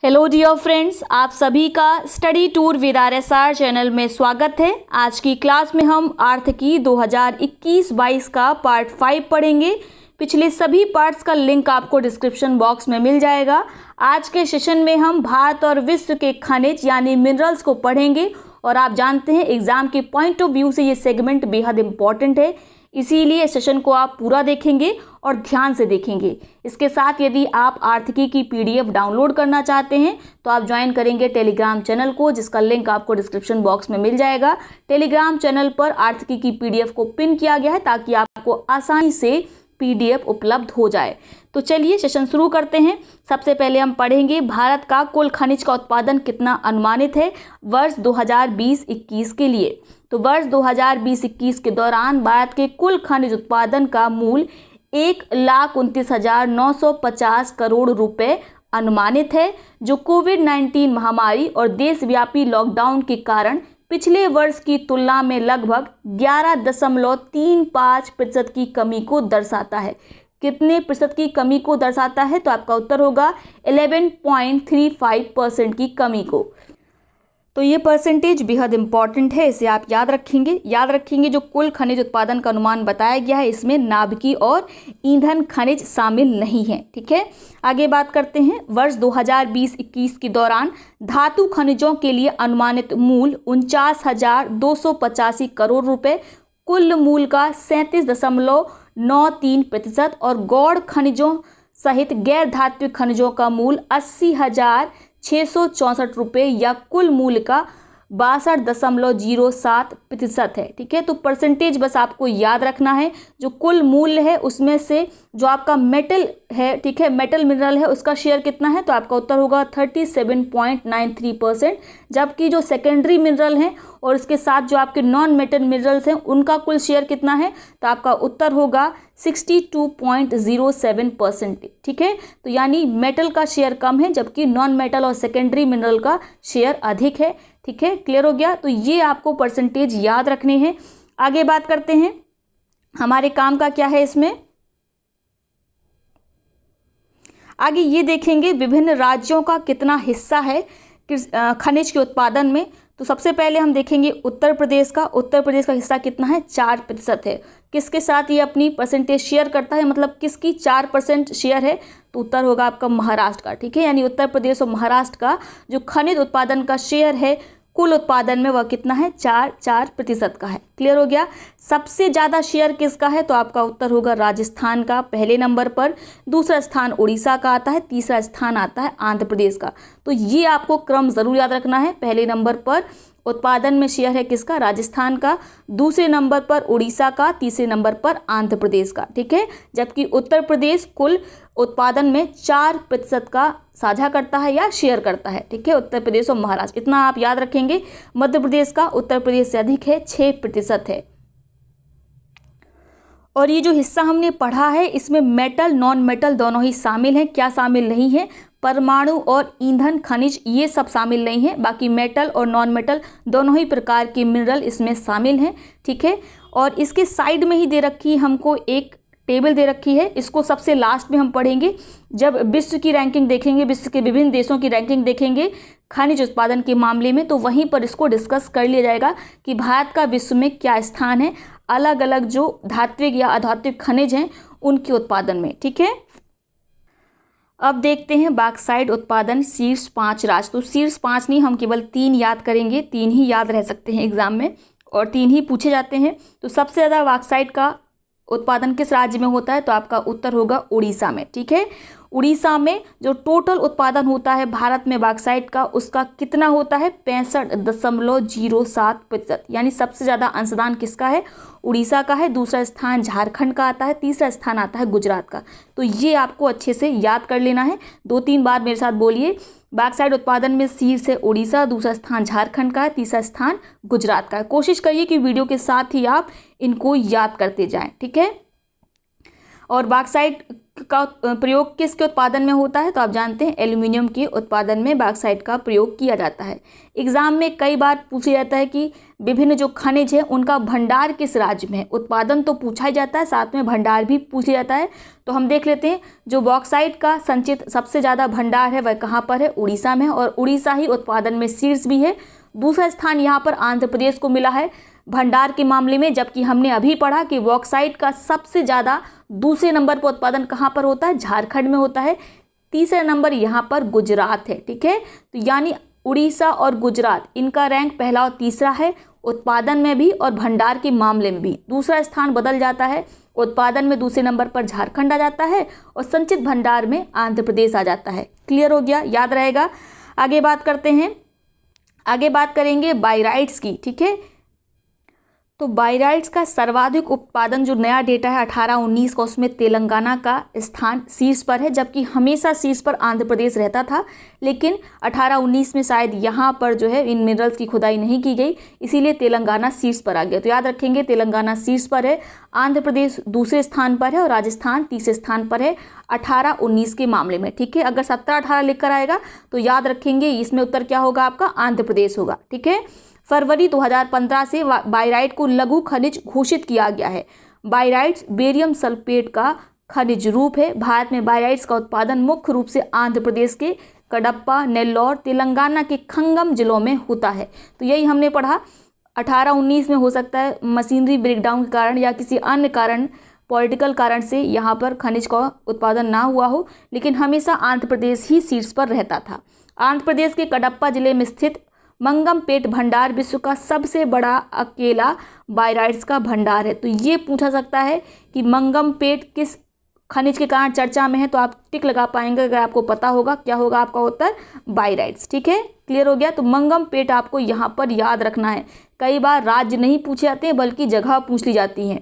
Hello dear friends, आप सभी का study tour with RSR channel में स्वागत है। आज की क्लास में हम आर्थिकी 2021-22 का पार्ट 5 पढ़ेंगे। पिछले सभी पार्ट्स का लिंक आपको डिस्क्रिप्शन बॉक्स में मिल जाएगा। आज के सेशन में हम भारत और विश्व के खनिज यानी मिनरल्स को पढ़ेंगे और आप जानते हैं एग्जाम के पॉइंट ऑफ व्यू से ये सेगमेंट बेहद इंपॉर्टेंट है, इसीलिए सेशन को आप पूरा देखेंगे और ध्यान से देखेंगे। इसके साथ यदि आप आर्थिकी की PDF डाउनलोड करना चाहते हैं तो आप ज्वाइन करेंगे टेलीग्राम चैनल को, जिसका लिंक आपको डिस्क्रिप्शन बॉक्स में मिल जाएगा। टेलीग्राम चैनल पर आर्थिकी की PDF को पिन किया गया है ताकि आपको आसानी से PDF उपलब्ध हो जाए। तो चलिए सेशन शुरू करते हैं। सबसे पहले हम पढ़ेंगे भारत का कुल खनिज का उत्पादन कितना अनुमानित है वर्ष 2020-21 के लिए। तो वर्ष 2020-21 के दौरान भारत के कुल खनिज उत्पादन का मूल्य 1,29,950 करोड़ रुपए अनुमानित है, जो कोविड-19 महामारी और देशव्यापी लॉकडाउन के कारण पिछले वर्ष की तुलना में लगभग 11.35% की कमी को दर्शाता है। कितने प्रतिशत की कमी को दर्शाता है? तो आपका उत्तर होगा 11.35% की कमी को। तो ये परसेंटेज बेहद इंपॉर्टेंट है, इसे आप याद रखेंगे। जो कुल खनिज उत्पादन का अनुमान बताया गया है इसमें नाभिकीय और ईंधन खनिज शामिल नहीं है। ठीक है, आगे बात करते हैं। वर्ष 2020-21 के दौरान धातु खनिजों के लिए अनुमानित मूल्य 49,285 करोड़ रुपए, कुल मूल्य का 37.93% और गौण खनिजों सहित गैर धात्विक खनिजों का मूल्य 80,664 रुपये या कुल मूल्य का 62.07% है। ठीक है, तो परसेंटेज बस आपको याद रखना है। जो कुल मूल्य है उसमें से जो आपका मेटल है, ठीक है, मेटल मिनरल है, उसका शेयर कितना है? तो आपका उत्तर होगा 37.93%। जबकि जो सेकेंडरी मिनरल हैं और इसके साथ जो आपके नॉन मेटल मिनरल्स हैं उनका कुल शेयर कितना है? तो आपका उत्तर होगा 62.07%। ठीक है, तो यानी मेटल का शेयर कम है जबकि नॉन मेटल और सेकेंडरी मिनरल का शेयर अधिक है। ठीक है, क्लियर हो गया? तो ये आपको परसेंटेज याद रखने हैं। आगे बात करते हैं, हमारे काम का क्या है इसमें। आगे ये देखेंगे विभिन्न राज्यों का कितना हिस्सा है खनिज के उत्पादन में। तो सबसे पहले हम देखेंगे उत्तर प्रदेश का हिस्सा कितना है? 4% है। किसके साथ ये अपनी परसेंटेज शेयर करता है, मतलब किसकी 4% शेयर है? तो उत्तर होगा आपका महाराष्ट्र का। ठीक है, यानी उत्तर प्रदेश और महाराष्ट्र का जो खनिज उत्पादन का शेयर है कुल उत्पादन में वह कितना है? 4% का है। क्लियर हो गया? सबसे ज़्यादा शेयर किसका है? तो आपका उत्तर होगा राजस्थान का पहले नंबर पर, दूसरा स्थान उड़ीसा का आता है, तीसरा स्थान आता है आंध्र प्रदेश का। तो ये आपको क्रम ज़रूर याद रखना है। पहले नंबर पर उत्पादन में शेयर है किसका? राजस्थान का, दूसरे नंबर पर उड़ीसा का, तीसरे नंबर पर आंध्र प्रदेश का। ठीक है, जबकि उत्तर प्रदेश कुल उत्पादन में 4% का साझा करता है या शेयर करता है। ठीक है, उत्तर प्रदेश और महाराष्ट्र, इतना आप याद रखेंगे। मध्य प्रदेश का उत्तर प्रदेश से अधिक है, 6% है। और ये जो हिस्सा हमने पढ़ा है इसमें मेटल नॉन मेटल दोनों ही शामिल हैं। क्या शामिल नहीं है? परमाणु और ईंधन खनिज ये सब शामिल नहीं है, बाकी मेटल और नॉन मेटल दोनों ही प्रकार के मिनरल इसमें शामिल हैं। ठीक है, और इसके साइड में ही दे रखी हमको एक टेबल दे रखी है, इसको सबसे लास्ट में हम पढ़ेंगे जब विश्व की रैंकिंग देखेंगे, विश्व के विभिन्न देशों की रैंकिंग देखेंगे खनिज उत्पादन के मामले में, तो वहीं पर इसको डिस्कस कर लिया जाएगा कि भारत का विश्व में क्या स्थान है अलग अलग जो धात्विक या अधात्विक खनिज हैं उनके उत्पादन में। ठीक है, अब देखते हैं बॉक्साइट उत्पादन शीर्ष 5 राज्य। तो शीर्ष 5 नहीं, हम केवल 3 याद करेंगे, 3 ही याद रह सकते हैं एग्जाम में और 3 ही पूछे जाते हैं। तो सबसे ज़्यादा बॉक्साइट का उत्पादन किस राज्य में होता है? तो आपका उत्तर होगा उड़ीसा में। ठीक है, उड़ीसा में जो टोटल उत्पादन होता है भारत में बॉक्साइट का, उसका कितना होता है? 65.07%। यानी सबसे ज़्यादा अंशदान किसका है? उड़ीसा का है, दूसरा स्थान झारखंड का आता है, तीसरा स्थान आता है गुजरात का। तो ये आपको अच्छे से याद कर लेना है। 2-3 बार मेरे साथ बोलिए। बॉक्साइट उत्पादन में शीर्ष है उड़ीसा, दूसरा स्थान झारखंड का है, तीसरा स्थान गुजरात का है। कोशिश करिए कि वीडियो के साथ ही आप इनको याद करते जाएं। ठीक है, और बॉक्साइट का प्रयोग किसके उत्पादन में होता है? तो आप जानते हैं एल्यूमिनियम के उत्पादन में बॉक्साइट का प्रयोग किया जाता है। एग्जाम में कई बार पूछा जाता है कि विभिन्न जो खनिज है उनका भंडार किस राज्य में है। उत्पादन तो पूछा ही जाता है, साथ में भंडार भी पूछा जाता है। तो हम देख लेते हैं, जो बॉक्साइट का संचित सबसे ज़्यादा भंडार है वह कहाँ पर है? उड़ीसा में, और उड़ीसा ही उत्पादन में शीर्ष भी है। दूसरा स्थान यहाँ पर आंध्र प्रदेश को मिला है भंडार के मामले में, जबकि हमने अभी पढ़ा कि बॉक्साइट का सबसे ज़्यादा दूसरे नंबर पर उत्पादन कहाँ पर होता है? झारखंड में होता है। तीसरा नंबर यहाँ पर गुजरात है। ठीक है, तो यानी उड़ीसा और गुजरात इनका रैंक पहला और तीसरा है, उत्पादन में भी और भंडार के मामले में भी। दूसरा स्थान बदल जाता है, उत्पादन में दूसरे नंबर पर झारखंड आ जाता है और संचित भंडार में आंध्र प्रदेश आ जाता है। क्लियर हो गया, याद रहेगा। आगे बात करते हैं, आगे बात करेंगे बायराइट्स की। ठीक है, तो बायराइट्स का सर्वाधिक उत्पादन जो नया डेटा है 18-19 का, उसमें तेलंगाना का स्थान शीर्ष पर है, जबकि हमेशा शीर्ष पर आंध्र प्रदेश रहता था। लेकिन 18-19 में शायद यहाँ पर जो है इन मिनरल्स की खुदाई नहीं की गई, इसीलिए तेलंगाना शीर्ष पर आ गया। तो याद रखेंगे तेलंगाना शीर्ष पर है, आंध्र प्रदेश दूसरे स्थान पर है और राजस्थान तीसरे स्थान पर है 18-19 के मामले में। ठीक है, अगर 17-18 लिख कर आएगा तो याद रखेंगे इसमें उत्तर क्या होगा आपका? आंध्र प्रदेश होगा। ठीक है, फरवरी 2015 से बायराइट को लघु खनिज घोषित किया गया है। बायराइट्स बेरियम सल्फेट का खनिज रूप है। भारत में बायराइट्स का उत्पादन मुख्य रूप से आंध्र प्रदेश के कडप्पा, नेल्लौर, तेलंगाना के खंगम जिलों में होता है। तो यही हमने पढ़ा। 18-19 में हो सकता है मशीनरी ब्रेकडाउन के कारण या किसी अन्य कारण, पॉलिटिकल कारण से यहाँ पर खनिज का उत्पादन ना हुआ हो, लेकिन हमेशा आंध्र प्रदेश ही शीर्ष पर रहता था। आंध्र प्रदेश के कडप्पा जिले में स्थित मंगमपेट भंडार विश्व का सबसे बड़ा अकेला बायराइट्स का भंडार है। तो ये पूछा सकता है कि मंगमपेट किस खनिज के कारण चर्चा में है, तो आप टिक लगा पाएंगे अगर आपको पता होगा। क्या होगा आपका उत्तर? बायराइट्स। ठीक है, क्लियर हो गया। तो मंगमपेट आपको यहाँ पर याद रखना है। कई बार राज्य नहीं पूछे जाते हैं बल्कि जगह पूछ ली जाती हैं।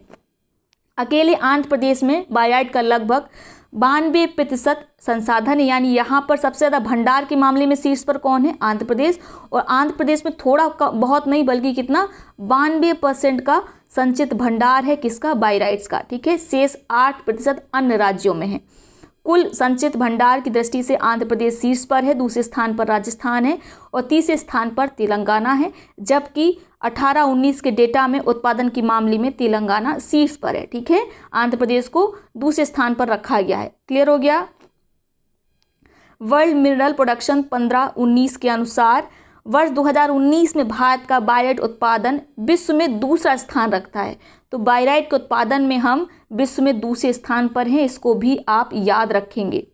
अकेले आंध्र प्रदेश में बायराइट का लगभग 92% संसाधन है, यानी यहाँ पर सबसे ज़्यादा भंडार के मामले में शीर्ष पर कौन है? आंध्र प्रदेश। और आंध्र प्रदेश में थोड़ा बहुत नहीं बल्कि कितना 92% का संचित भंडार है किसका? बायराइट्स का। ठीक है, शेष 8% अन्य राज्यों में है। कुल संचित भंडार की दृष्टि से आंध्र प्रदेश शीर्ष पर है, दूसरे स्थान पर राजस्थान है और तीसरे स्थान पर तेलंगाना है, जबकि 18-19 के डेटा में उत्पादन के मामले में तेलंगाना शीर्ष पर है। ठीक है, आंध्र प्रदेश को दूसरे स्थान पर रखा गया है। क्लियर हो गया। वर्ल्ड मिनरल प्रोडक्शन 15-19 के अनुसार वर्ष 2019 में भारत का बायराइट उत्पादन विश्व में दूसरा स्थान रखता है। तो बायराइट के उत्पादन में हम विश्व में दूसरे स्थान पर हैं, इसको भी आप याद रखेंगे।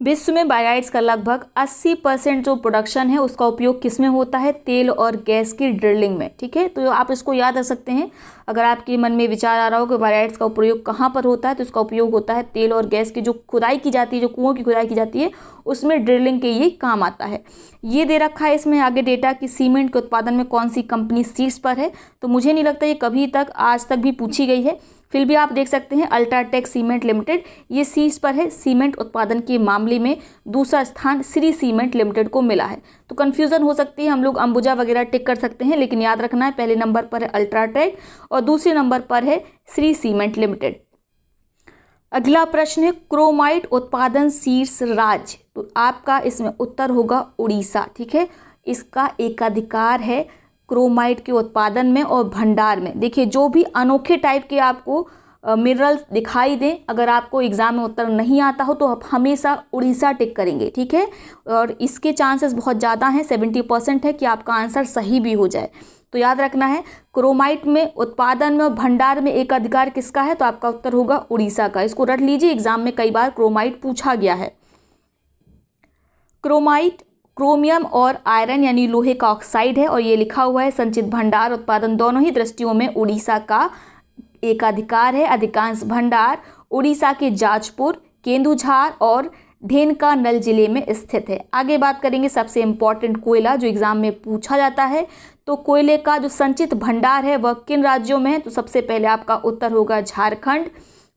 विश्व में बायराइट्स का लगभग 80% जो प्रोडक्शन है उसका उपयोग किस में होता है? तेल और गैस की ड्रिलिंग में। ठीक है, तो आप इसको याद रख सकते हैं। अगर आपके मन में विचार आ रहा हो कि बायराइट्स का प्रयोग कहाँ पर होता है, तो इसका उपयोग होता है तेल और गैस की जो खुदाई की जाती है, जो कुओं की खुदाई की जाती है, उसमें ड्रिलिंग के ये काम आता है। ये दे रखा है इसमें आगे डेटा कि सीमेंट के उत्पादन में कौन सी कंपनी शीर्ष पर है। तो मुझे नहीं लगता ये कभी तक आज तक भी पूछी गई है, फिर भी आप देख सकते हैं अल्ट्राटेक सीमेंट लिमिटेड ये शीर्ष पर है। सीमेंट उत्पादन के मामले में दूसरा स्थान श्री सीमेंट लिमिटेड को मिला है। तो कंफ्यूजन हो सकती है, हम लोग अंबुजा वगैरह टिक कर सकते हैं, लेकिन याद रखना है पहले नंबर पर है अल्ट्राटेक और दूसरे नंबर पर है श्री सीमेंट लिमिटेड। अगला प्रश्न है क्रोमाइट उत्पादन शीर्ष राज्य। तो आपका इसमें उत्तर होगा उड़ीसा। ठीक है, इसका एकाधिकार है क्रोमाइट के उत्पादन में और भंडार में। देखिए, जो भी अनोखे टाइप के आपको मिनरल्स दिखाई दें, अगर आपको एग्जाम में उत्तर नहीं आता हो तो आप हमेशा उड़ीसा टिक करेंगे। ठीक है, और इसके चांसेस बहुत ज़्यादा हैं, 70% है कि आपका आंसर सही भी हो जाए। तो याद रखना है क्रोमाइट में उत्पादन में और भंडार में एक अधिकार किसका है? तो आपका उत्तर होगा उड़ीसा का। इसको रट लीजिए, एग्जाम में कई बार क्रोमाइट पूछा गया है। क्रोमाइट क्रोमियम और आयरन यानी लोहे का ऑक्साइड है और ये लिखा हुआ है संचित भंडार उत्पादन दोनों ही दृष्टियों में उड़ीसा का एकाधिकार है। अधिकांश भंडार उड़ीसा के जाजपुर, केंदुझार और ढेनकानल जिले में स्थित है। आगे बात करेंगे सबसे इम्पॉर्टेंट कोयला जो एग्जाम में पूछा जाता है। तो कोयले का जो संचित भंडार है वह किन राज्यों में है? तो सबसे पहले आपका उत्तर होगा झारखंड,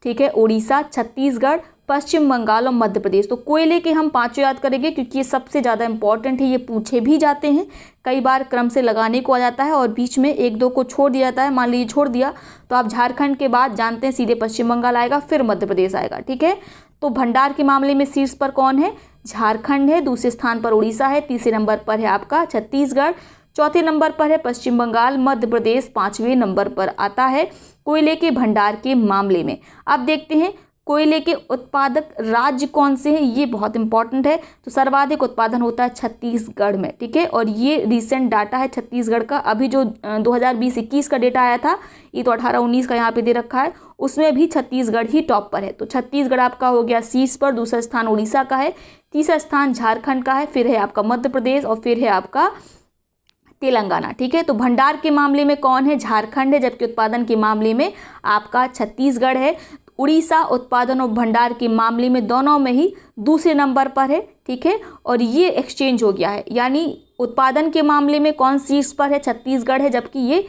ठीक है, उड़ीसा, छत्तीसगढ़, पश्चिम बंगाल और मध्य प्रदेश। तो कोयले के हम पांचों याद करेंगे क्योंकि ये सबसे ज़्यादा इंपॉर्टेंट है, ये पूछे भी जाते हैं, कई बार क्रम से लगाने को आ जाता है और बीच में एक दो को छोड़ दिया जाता है। मान लीजिए छोड़ दिया तो आप झारखंड के बाद जानते हैं सीधे पश्चिम बंगाल आएगा, फिर मध्य प्रदेश आएगा। ठीक है, तो भंडार के मामले में शीर्ष पर कौन है? झारखंड है, दूसरे स्थान पर उड़ीसा है, तीसरे नंबर पर है आपका छत्तीसगढ़, चौथे नंबर पर है पश्चिम बंगाल, मध्य प्रदेश 5वें नंबर पर आता है कोयले के भंडार के मामले में। अब देखते हैं कोयले के उत्पादक राज्य कौन से हैं, ये बहुत इंपॉर्टेंट है। तो सर्वाधिक उत्पादन होता है छत्तीसगढ़ में। ठीक है, और ये रिसेंट डाटा है छत्तीसगढ़ का। अभी जो 2020-21 का डेटा आया था, ये तो 18-19 का यहाँ पे दे रखा है, उसमें भी छत्तीसगढ़ ही टॉप पर है। तो छत्तीसगढ़ आपका हो गया शीर्ष पर, दूसरा स्थान उड़ीसा का है, तीसरा स्थान झारखंड का है, फिर है आपका मध्य प्रदेश और फिर है आपका तेलंगाना। ठीक है, तो भंडार के मामले में कौन है? झारखंड है, जबकि उत्पादन के मामले में आपका छत्तीसगढ़ है। उड़ीसा उत्पादन और भंडार के मामले में दोनों में ही दूसरे नंबर पर है। ठीक है, और ये एक्सचेंज हो गया है, यानी उत्पादन के मामले में कौन शीर्ष पर है? छत्तीसगढ़ है, जबकि ये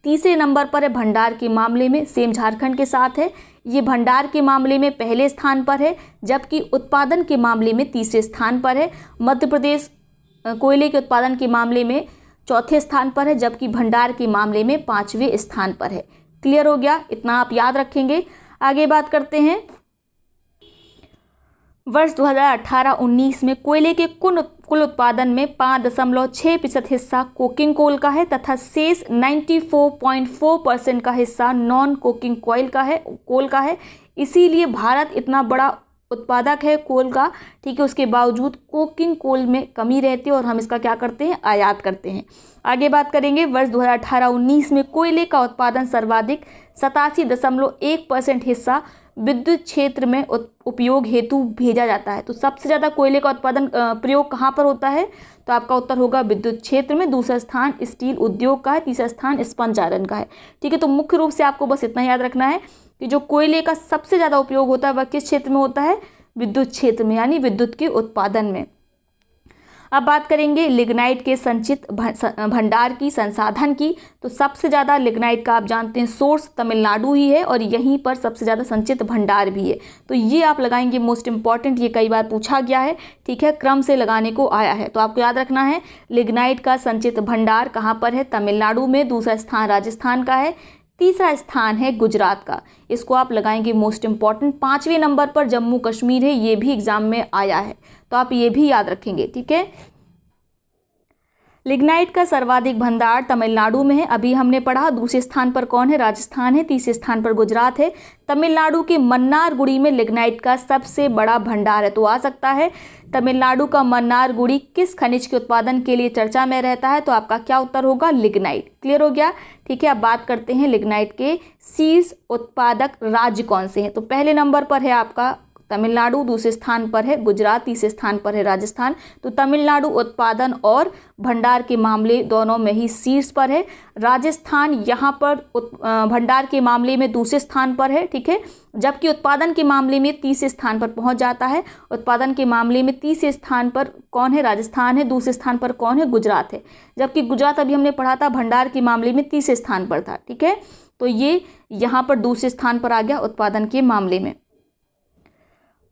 तीसरे नंबर पर है भंडार के मामले में, सेम झारखंड के साथ है। ये भंडार के मामले में पहले स्थान पर है, जबकि उत्पादन के मामले में तीसरे स्थान पर है। मध्य प्रदेश कोयले के उत्पादन के मामले में चौथे स्थान पर है, जबकि भंडार के मामले में 5वें स्थान पर है। क्लियर हो गया? इतना आप याद रखेंगे। आगे बात करते हैं, वर्ष 2018-19 में कोयले के कुल उत्पादन में 5.6% हिस्सा कोकिंग कोल का है तथा शेष 94.4% का हिस्सा नॉन कोकिंग कोल का है। इसीलिए भारत इतना बड़ा उत्पादक है कोल का। ठीक है, उसके बावजूद कोकिंग कोल में कमी रहती है और हम इसका क्या करते हैं? आयात करते हैं। आगे बात करेंगे, वर्ष 2018-19 में कोयले का उत्पादन सर्वाधिक 87.1% हिस्सा विद्युत क्षेत्र में उपयोग हेतु भेजा जाता है। तो सबसे ज़्यादा कोयले का उत्पादन प्रयोग कहाँ पर होता है? तो आपका उत्तर होगा विद्युत क्षेत्र में। दूसरा स्थान स्टील उद्योग का है, तीसरा स्थान इस्पात आयरन का है। ठीक है, तो मुख्य रूप से आपको बस इतना याद रखना है कि जो कोयले का सबसे ज़्यादा उपयोग होता है वह किस क्षेत्र में होता है? विद्युत क्षेत्र में, यानी विद्युत के उत्पादन में। अब बात करेंगे लिग्नाइट के संचित भंडार की, संसाधन की। तो सबसे ज़्यादा लिग्नाइट का आप जानते हैं सोर्स तमिलनाडु ही है और यहीं पर सबसे ज़्यादा संचित भंडार भी है। तो ये आप लगाएंगे मोस्ट इंपॉर्टेंट, ये कई बार पूछा गया है। ठीक है, क्रम से लगाने को आया है, तो आपको याद रखना है लिग्नाइट का संचित भंडार कहाँ पर है? तमिलनाडु में। दूसरा स्थान राजस्थान का है, तीसरा स्थान है गुजरात का। इसको आप लगाएंगे मोस्ट इंपॉर्टेंट। 5वें नंबर पर जम्मू कश्मीर है, ये भी एग्जाम में आया है, तो आप ये भी याद रखेंगे। ठीक है, लिग्नाइट का सर्वाधिक भंडार तमिलनाडु में है, अभी हमने पढ़ा। दूसरे स्थान पर कौन है? राजस्थान है, तीसरे स्थान पर गुजरात है। तमिलनाडु के मन्नारगुड़ी में लिग्नाइट का सबसे बड़ा भंडार है। तो आ सकता है तमिलनाडु का मन्नारगुड़ी किस खनिज के उत्पादन के लिए चर्चा में रहता है? तो आपका क्या उत्तर होगा? लिग्नाइट। क्लियर हो गया? ठीक है, अब बात करते हैं लिग्नाइट के शीर्ष उत्पादक राज्य कौन से हैं। तो पहले नंबर पर है आपका तमिलनाडु, दूसरे स्थान पर है गुजरात, तीसरे स्थान पर है राजस्थान। तो तमिलनाडु उत्पादन और भंडार के मामले दोनों में ही शीर्ष पर है। राजस्थान यहाँ पर भंडार के मामले में दूसरे स्थान पर है। ठीक है, जबकि उत्पादन के मामले में तीसरे स्थान पर पहुँच जाता है। उत्पादन के मामले में तीसरे स्थान पर कौन है? राजस्थान है। दूसरे स्थान पर कौन है? गुजरात है। जबकि गुजरात अभी हमने पढ़ा था भंडार के मामले में तीसरे स्थान पर था। ठीक है, तो ये यहाँ पर दूसरे स्थान पर आ गया उत्पादन के मामले में।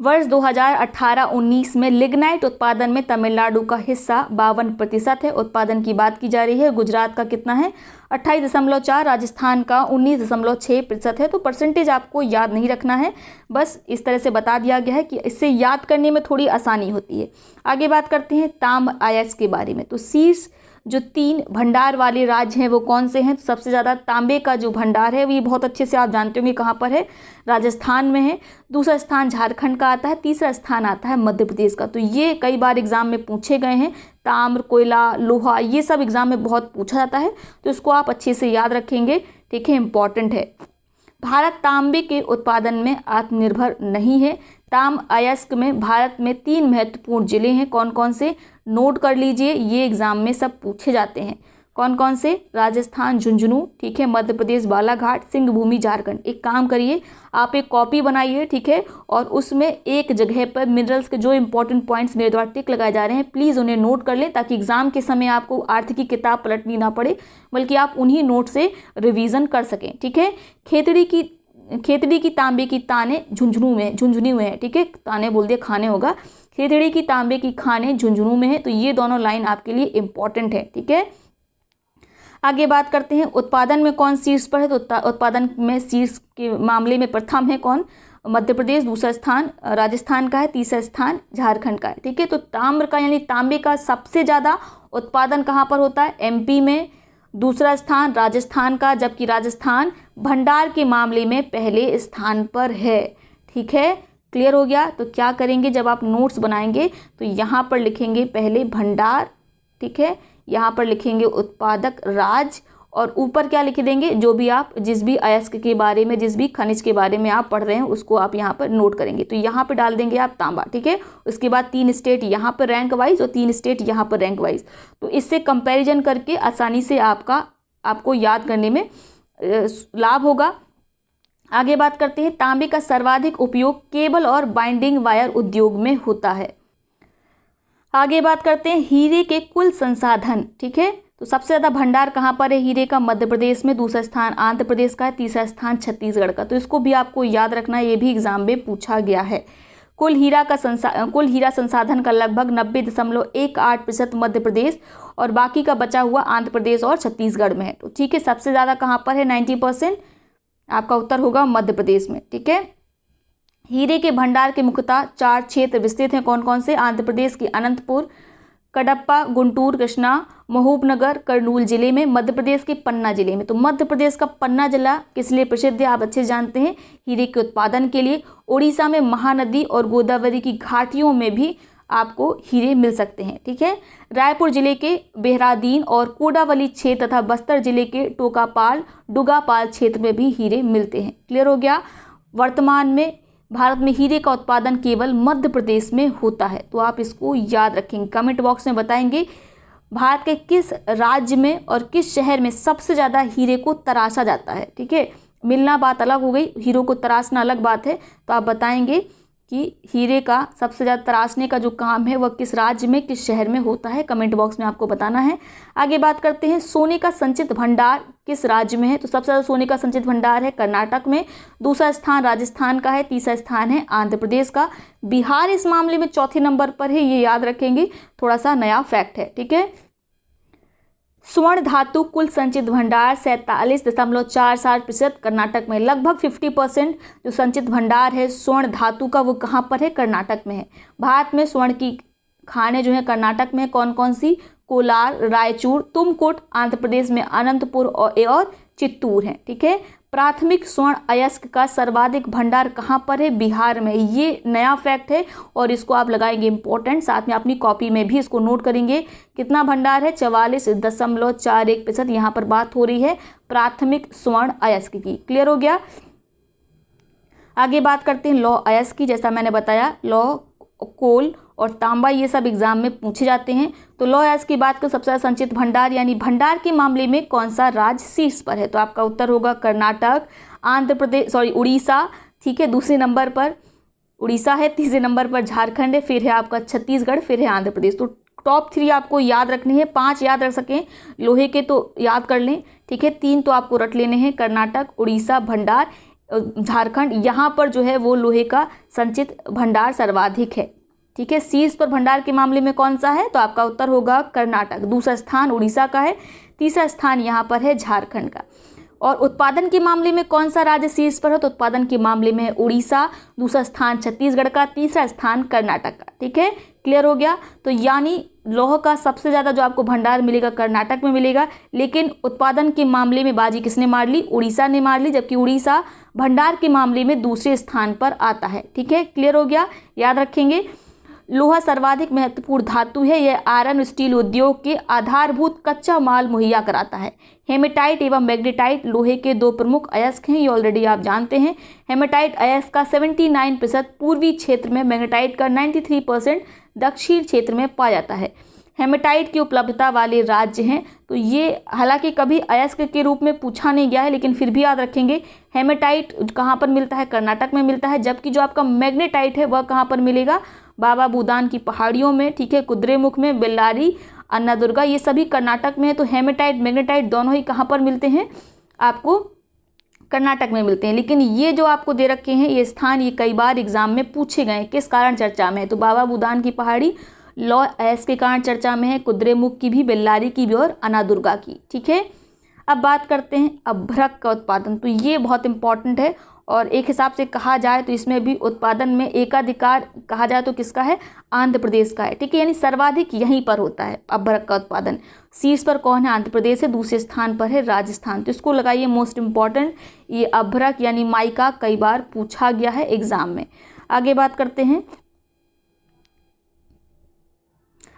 वर्ष 2018-19 में लिग्नाइट उत्पादन में तमिलनाडु का हिस्सा 52% है। उत्पादन की बात की जा रही है। गुजरात का कितना है? 28.4, राजस्थान का 19.6% है। तो परसेंटेज आपको याद नहीं रखना है, बस इस तरह से बता दिया गया है कि इससे याद करने में थोड़ी आसानी होती है। आगे बात करते हैं तांब अयस्क के बारे में। तो शीर्ष जो 3 भंडार वाले राज्य हैं वो कौन से हैं? तो सबसे ज़्यादा तांबे का जो भंडार है वो ये बहुत अच्छे से आप जानते होंगे कहाँ पर है? राजस्थान में है। दूसरा स्थान झारखंड का आता है, तीसरा स्थान आता है मध्य प्रदेश का। तो ये कई बार एग्जाम में पूछे गए हैं। ताम्र, कोयला, लोहा, ये सब एग्जाम में बहुत पूछा जाता है, तो इसको आप अच्छे से याद रखेंगे। ठीक है, इंपॉर्टेंट है। भारत तांबे के उत्पादन में आत्मनिर्भर नहीं है। तांब अयस्क में भारत में 3 महत्वपूर्ण जिले हैं। कौन कौन से? नोट कर लीजिए, ये एग्जाम में सब पूछे जाते हैं। कौन कौन से? राजस्थान झुंझुनू, ठीक है, मध्य प्रदेश बालाघाट, सिंहभूमि झारखंड। एक काम करिए, आप एक कॉपी बनाइए, ठीक है, और उसमें एक जगह पर मिनरल्स के जो इंपॉर्टेंट पॉइंट्स मेरे द्वारा टिक लगाए जा रहे हैं प्लीज़ उन्हें नोट कर लें, ताकि एग्जाम के समय आपको अर्थ की किताब पलटनी ना पड़े, बल्कि आप उन्हीं नोट से रिवीजन कर सकें। ठीक है, खेतड़ी की खेतड़ी की तांबे की ताने झुंझुनू में है, ठीक है, ताने बोल दिया खाने होगा, खेतड़ी की तांबे की खाने झुंझुनू में है। तो ये दोनों लाइन आपके लिए इंपॉर्टेंट है, ठीक है। आगे बात करते हैं उत्पादन में कौन शीर्ष पर है। तो उत्पादन में शीर्ष के मामले में प्रथम है कौन, मध्य प्रदेश, दूसरा स्थान राजस्थान का है, तीसरा स्थान झारखंड का है, ठीक है। तो ताम्र का यानी तांबे का सबसे ज़्यादा उत्पादन कहाँ पर होता है, एमपी में, दूसरा स्थान राजस्थान का, जबकि राजस्थान भंडार के मामले में पहले स्थान पर है, ठीक है। क्लियर हो गया। तो क्या करेंगे, जब आप नोट्स बनाएंगे तो यहाँ पर लिखेंगे पहले भंडार, ठीक है, यहाँ पर लिखेंगे उत्पादक राज्य, और ऊपर क्या लिख देंगे, जो भी आप जिस भी अयस्क के बारे में, जिस भी खनिज के बारे में आप पढ़ रहे हैं उसको आप यहाँ पर नोट करेंगे। तो यहाँ पर डाल देंगे आप तांबा, ठीक है। उसके बाद 3 स्टेट यहाँ पर रैंक वाइज और 3 स्टेट यहाँ पर रैंक वाइज। तो इससे कंपैरिजन करके आसानी से आपको याद करने में लाभ होगा। आगे बात करते हैं तांबे का सर्वाधिक उपयोग केबल और बाइंडिंग वायर उद्योग में होता है। आगे बात करते हैं हीरे के कुल संसाधन, ठीक है। तो सबसे ज़्यादा भंडार कहाँ पर है हीरे का, मध्य प्रदेश में, दूसरा स्थान आंध्र प्रदेश का है, तीसरा स्थान छत्तीसगढ़ का। तो इसको भी आपको याद रखना है, ये भी एग्जाम में पूछा गया है। कुल हीरा संसाधन का लगभग 90.18% मध्य प्रदेश और बाकी का बचा हुआ आंध्र प्रदेश और छत्तीसगढ़ में है। तो ठीक है, सबसे ज़्यादा कहाँ पर है, 90%, आपका उत्तर होगा मध्य प्रदेश में, ठीक है। हीरे के भंडार के मुख्यतः 4 क्षेत्र विस्तृत हैं, कौन कौन से, आंध्र प्रदेश के अनंतपुर, कडप्पा, गुंटूर, कृष्णा, महबूबनगर, करनूल जिले में, मध्य प्रदेश के पन्ना जिले में। तो मध्य प्रदेश का पन्ना जिला किस लिए प्रसिद्ध है, आप अच्छे से जानते हैं, हीरे के उत्पादन के लिए। उड़ीसा में महानदी और गोदावरी की घाटियों में भी आपको हीरे मिल सकते हैं, ठीक है। रायपुर जिले के बेहरादीन और कोडावली क्षेत्र तथा बस्तर जिले के डुगापाल क्षेत्र में भी हीरे मिलते हैं। क्लियर हो गया। वर्तमान में भारत में हीरे का उत्पादन केवल मध्य प्रदेश में होता है। तो आप इसको याद रखेंगे, कमेंट बॉक्स में बताएंगे भारत के किस राज्य में और किस शहर में सबसे ज़्यादा हीरे को तराशा जाता है, ठीक है। मिलना बात अलग हो गई, हीरो को तराशना अलग बात है। तो आप बताएंगे कि हीरे का सबसे ज़्यादा तराशने का जो काम है वह किस राज्य में, किस शहर में होता है, कमेंट बॉक्स में आपको बताना है। आगे बात करते हैं सोने का संचित भंडार किस राज्य में है। तो सबसे ज़्यादा सोने का संचित भंडार है कर्नाटक में, दूसरा स्थान राजस्थान का है, तीसरा स्थान है आंध्र प्रदेश का, बिहार इस मामले में चौथे नंबर पर है, ये याद रखेंगे, थोड़ा सा नया फैक्ट है, ठीक है। स्वर्ण धातु कुल संचित भंडार 47.47% कर्नाटक में, लगभग 50% जो संचित भंडार है स्वर्ण धातु का वो कहाँ पर है, कर्नाटक में है। भारत में स्वर्ण की खानें जो है कर्नाटक में कौन कौन सी, कोलार, रायचूर, तुमकुट, आंध्र प्रदेश में अनंतपुर और चित्तूर है, ठीक है। प्राथमिक स्वर्ण अयस्क का सर्वाधिक भंडार कहाँ पर है, बिहार में। ये नया फैक्ट है और इसको आप लगाएंगे इंपॉर्टेंट, साथ में अपनी कॉपी में भी इसको नोट करेंगे। कितना भंडार है, 44.41%। यहाँ पर बात हो रही है प्राथमिक स्वर्ण अयस्क की। क्लियर हो गया। आगे बात करते हैं लौह अयस्क की। जैसा मैंने बताया लौह, कोल और तांबा ये सब एग्जाम में पूछे जाते हैं। तो लौह अयस्क की बात करें, सबसे ज़्यादा संचित भंडार यानी भंडार के मामले में कौन सा राज्य शीर्ष पर है। तो आपका उत्तर होगा कर्नाटक, उड़ीसा, ठीक है, दूसरे नंबर पर उड़ीसा है, तीसरे नंबर पर झारखंड है, फिर है आपका छत्तीसगढ़, फिर है आंध्र प्रदेश। तो टॉप 3 आपको याद रखने हैं, 5 याद रख सकें लोहे के तो याद कर लें, ठीक है। 3 तो आपको रट लेने हैं, कर्नाटक, उड़ीसा, भंडार, झारखंड। यहाँ पर जो है वो लोहे का संचित भंडार सर्वाधिक है, ठीक है। शीर्ष पर भंडार के मामले में कौन सा है, तो आपका उत्तर होगा कर्नाटक, दूसरा स्थान उड़ीसा का है, तीसरा स्थान यहाँ पर है झारखंड का। और उत्पादन के मामले में कौन सा राज्य शीर्ष पर है, तो उत्पादन के मामले में उड़ीसा, दूसरा स्थान छत्तीसगढ़ का, तीसरा स्थान कर्नाटक का, ठीक है। क्लियर हो गया। तो यानी लौह का सबसे ज़्यादा जो आपको भंडार मिलेगा कर्नाटक में मिलेगा, लेकिन उत्पादन के मामले में बाजी किसने मार ली, उड़ीसा ने मार ली, जबकि उड़ीसा भंडार के मामले में दूसरे स्थान पर आता है, ठीक है। क्लियर हो गया, याद रखेंगे। लोहा सर्वाधिक महत्वपूर्ण धातु है, यह आयरन स्टील उद्योग के आधारभूत कच्चा माल मुहैया कराता है। हेमेटाइट एवं मैग्नेटाइट लोहे के 2 प्रमुख अयस्क हैं, ये ऑलरेडी आप जानते हैं। हेमेटाइट अयस्क का 79% पूर्वी क्षेत्र में, मैग्नेटाइट का 93% दक्षिण क्षेत्र में पाया जाता है। हेमेटाइट की उपलब्धता वाले राज्य हैं, तो ये हालांकि कभी अयस्क के रूप में पूछा नहीं गया है, लेकिन फिर भी याद रखेंगे हेमेटाइट कहाँ पर मिलता है, कर्नाटक में मिलता है, जबकि जो आपका मैग्नेटाइट है वह कहाँ पर मिलेगा, बाबा बूदान की पहाड़ियों में, ठीक है, कुद्रेमुख में, बेल्लारी, अन्नादुर्गा, ये सभी कर्नाटक में है। तो हेमेटाइट मैग्नेटाइट दोनों ही कहाँ पर मिलते हैं, आपको कर्नाटक में मिलते हैं। लेकिन ये जो आपको दे रखे हैं ये स्थान, ये कई बार एग्जाम में पूछे गए हैं, किस कारण चर्चा में है। तो बाबा बुदान की पहाड़ी लॉ एस के कारण चर्चा में है, कुद्रेमुख की भी, बेल्लारी की भी और अनादुर्गा की। ठीक है, अब बात करते हैं अभ्रक का उत्पादन। तो ये बहुत इंपॉर्टेंट है और एक हिसाब से कहा जाए तो इसमें भी उत्पादन में एकाधिकार कहा जाए तो किसका है, आंध्र प्रदेश का है। ठीक है, यानी सर्वाधिक यहीं पर होता है अभ्रक का उत्पादन। शीर्ष पर कौन है, आंध्र प्रदेश है, दूसरे स्थान पर है राजस्थान। तो इसको लगाइए मोस्ट इंपॉर्टेंट, ये अभ्रक यानी माइका कई बार पूछा गया है एग्जाम में। आगे बात करते हैं,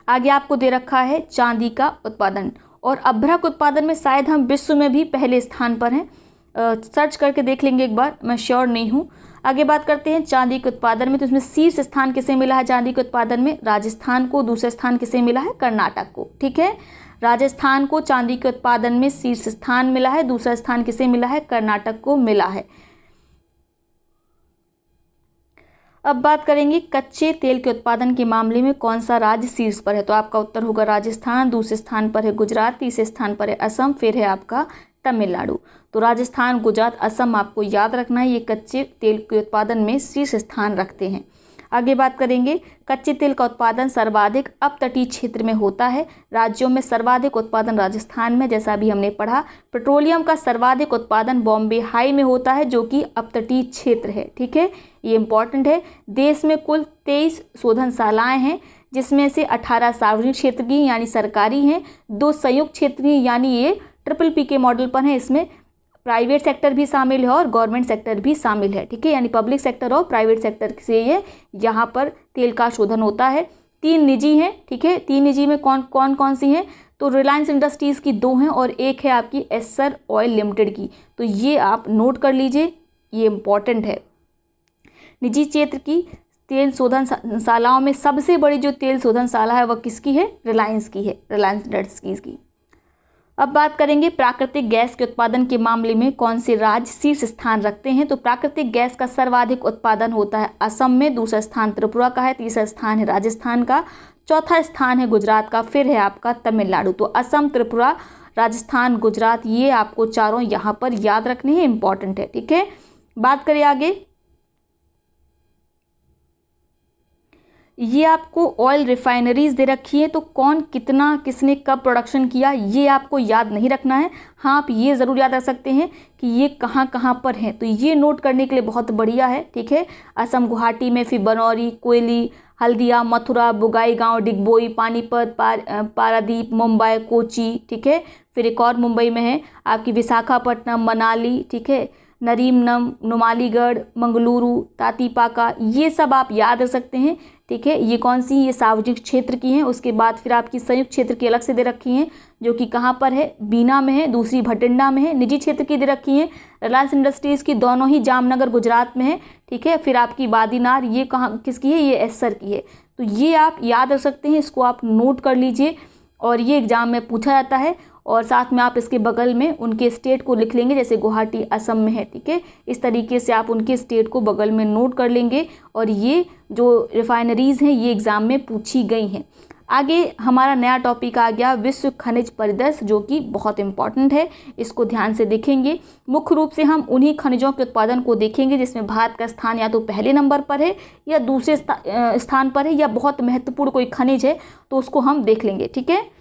आगे आपको दे रखा है चांदी का उत्पादन, और अभ्रक उत्पादन में शायद हम विश्व में भी पहले स्थान पर हैं। सर्च करके देख लेंगे एक बार, मैं श्योर नहीं हूँ। आगे बात करते हैं चांदी के उत्पादन में, तो इसमें शीर्ष स्थान किसे मिला है चांदी के उत्पादन में, राजस्थान को। दूसरा स्थान किसे मिला है, कर्नाटक को। ठीक है, राजस्थान को चांदी के उत्पादन में शीर्ष स्थान मिला है, दूसरा स्थान किसे मिला है, कर्नाटक को मिला है। अब बात करेंगे कच्चे तेल के उत्पादन के मामले में कौन सा राज्य शीर्ष पर है। तो आपका उत्तर होगा राजस्थान, दूसरे स्थान पर है गुजरात, तीसरे स्थान पर है असम, फिर है आपका तमिलनाडु। तो राजस्थान, गुजरात, असम आपको याद रखना है, ये कच्चे तेल के उत्पादन में शीर्ष स्थान रखते हैं। आगे बात करेंगे, कच्चे तेल का उत्पादन सर्वाधिक अपतटीय क्षेत्र में होता है। राज्यों में सर्वाधिक उत्पादन राजस्थान में, जैसा अभी हमने पढ़ा। पेट्रोलियम का सर्वाधिक उत्पादन बॉम्बे हाई में होता है, जो कि अपतटीय क्षेत्र है। ठीक है, ये इंपॉर्टेंट है। देश में कुल 23 शोधनशालाएं हैं, जिसमें से 18 सार्वजनिक क्षेत्र की यानी सरकारी हैं, 2 संयुक्त क्षेत्र की यानी ये PPP के मॉडल पर है। इसमें प्राइवेट सेक्टर भी शामिल है और गवर्नमेंट सेक्टर भी शामिल है। ठीक है, यानी पब्लिक सेक्टर और प्राइवेट सेक्टर से ये यहाँ पर तेल का शोधन होता है। 3 निजी हैं। ठीक है, 3 निजी में कौन सी हैं, तो रिलायंस इंडस्ट्रीज़ की 2 हैं और एक है आपकी एस्सर ऑयल लिमिटेड की। तो ये आप नोट कर लीजिए, ये इम्पॉर्टेंट है। निजी क्षेत्र की तेल शोधनशालाओं में सबसे बड़ी जो तेल शोधनशाला है वह किसकी है, रिलायंस की है, रिलायंस इंडस्ट्रीज़ की। अब बात करेंगे प्राकृतिक गैस के उत्पादन के मामले में कौन से राज्य शीर्ष स्थान रखते हैं। तो प्राकृतिक गैस का सर्वाधिक उत्पादन होता है असम में, दूसरा स्थान त्रिपुरा का है, तीसरा स्थान है राजस्थान का, चौथा स्थान है गुजरात का, फिर है आपका तमिलनाडु। तो असम, त्रिपुरा, राजस्थान, गुजरात, ये आपको चारों यहाँ पर याद रखने हैं, इंपॉर्टेंट है। ठीक है, बात करें आगे, ये आपको ऑयल रिफाइनरीज दे रखी है, तो कौन कितना किसने कब प्रोडक्शन किया ये आपको याद नहीं रखना है। हाँ, आप ये ज़रूर याद रख सकते हैं कि ये कहाँ कहाँ पर है, तो ये नोट करने के लिए बहुत बढ़िया है। ठीक है, असम गुवाहाटी में, फिर बनौरी, कोयली, हल्दिया, मथुरा, बुगाईगांव, डिगबोई, पानीपत, पारादीप, मुंबई, कोची। ठीक है, फिर एक और मुंबई में है आपकी विशाखापट्टनम, मनाली। ठीक है, नरीमनम, नुमालीगढ़, मंगलुरु, तातीपाका, ये सब आप याद रख सकते हैं। ठीक है, ये कौन सी, ये सार्वजनिक क्षेत्र की हैं। उसके बाद फिर आपकी संयुक्त क्षेत्र की अलग से दे रखी हैं, जो कि कहाँ पर है, बीना में है, दूसरी भटिंडा में है। निजी क्षेत्र की दे रखी हैं रिलायंस इंडस्ट्रीज़ की, दोनों ही जामनगर गुजरात में है। ठीक है, फिर आपकी बादीनार, ये कहाँ किसकी है, ये एस्सर की है। तो ये आप याद रख सकते हैं, इसको आप नोट कर लीजिए और ये एग्जाम में पूछा जाता है। और साथ में आप इसके बगल में उनके स्टेट को लिख लेंगे, जैसे गुवाहाटी असम में है। ठीक है, इस तरीके से आप उनके स्टेट को बगल में नोट कर लेंगे और ये जो रिफाइनरीज़ हैं ये एग्ज़ाम में पूछी गई हैं। आगे हमारा नया टॉपिक आ गया विश्व खनिज परिदृश्य, जो कि बहुत इंपॉर्टेंट है, इसको ध्यान से देखेंगे। मुख्य रूप से हम उन्हीं खनिजों के उत्पादन को देखेंगे जिसमें भारत का स्थान या तो पहले नंबर पर है या दूसरे स्थान पर है, या बहुत महत्वपूर्ण कोई खनिज है तो उसको हम देख लेंगे। ठीक है,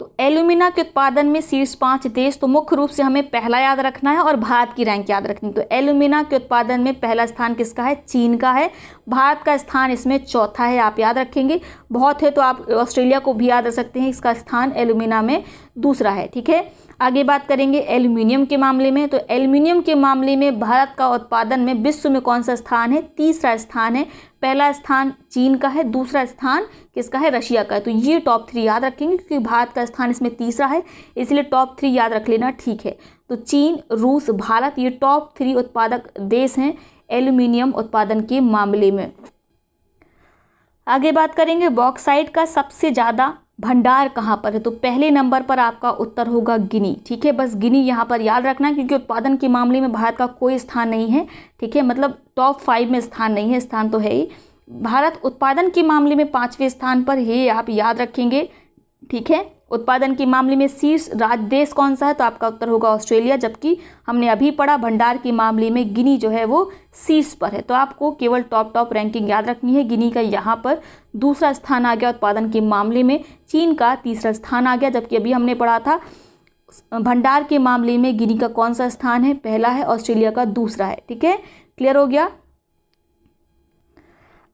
तो एल्यूमिना के उत्पादन में शीर्ष 5 देश, तो मुख्य रूप से हमें पहला याद रखना है और भारत की रैंक याद रखनी। तो एल्यूमिना के उत्पादन में पहला स्थान किसका है, चीन का है। भारत का स्थान इसमें चौथा है, आप याद रखेंगे। बहुत है तो आप ऑस्ट्रेलिया को भी याद रख सकते हैं, इसका स्थान एल्यूमिना में दूसरा है। ठीक है, आगे बात करेंगे एल्यूमिनियम के मामले में। तो एल्यूमिनियम के मामले में भारत का उत्पादन में विश्व में कौन सा स्थान है, तीसरा स्थान है। पहला स्थान चीन का है, दूसरा स्थान किसका है, रशिया का है। तो ये टॉप 3 याद रखेंगे क्योंकि भारत का स्थान इसमें तीसरा है, इसलिए टॉप 3 याद रख लेना। ठीक है, तो चीन, रूस, भारत, ये टॉप 3 उत्पादक देश हैं एल्यूमिनियम उत्पादन के मामले में। आगे बात करेंगे बॉक्साइट का सबसे ज़्यादा भंडार कहाँ पर है। तो पहले नंबर पर आपका उत्तर होगा गिनी। ठीक है, बस गिनी यहाँ पर याद रखना क्योंकि उत्पादन के मामले में भारत का कोई स्थान नहीं है। ठीक है, मतलब टॉप 5 में स्थान नहीं है, स्थान तो है ही। भारत उत्पादन के मामले में 5वें स्थान पर है, आप याद रखेंगे। ठीक है, उत्पादन के मामले में शीर्ष राज्य देश कौन सा है, तो आपका उत्तर होगा ऑस्ट्रेलिया, जबकि हमने अभी पढ़ा भंडार के मामले में गिनी जो है वो शीर्ष पर है। तो आपको केवल टॉप रैंकिंग याद रखनी है। गिनी का यहाँ पर दूसरा स्थान आ गया उत्पादन के मामले में, चीन का तीसरा स्थान आ गया, जबकि अभी हमने पढ़ा था भंडार के मामले में गिनी का कौन सा स्थान है, पहला है, ऑस्ट्रेलिया का दूसरा है। ठीक है, क्लियर हो गया।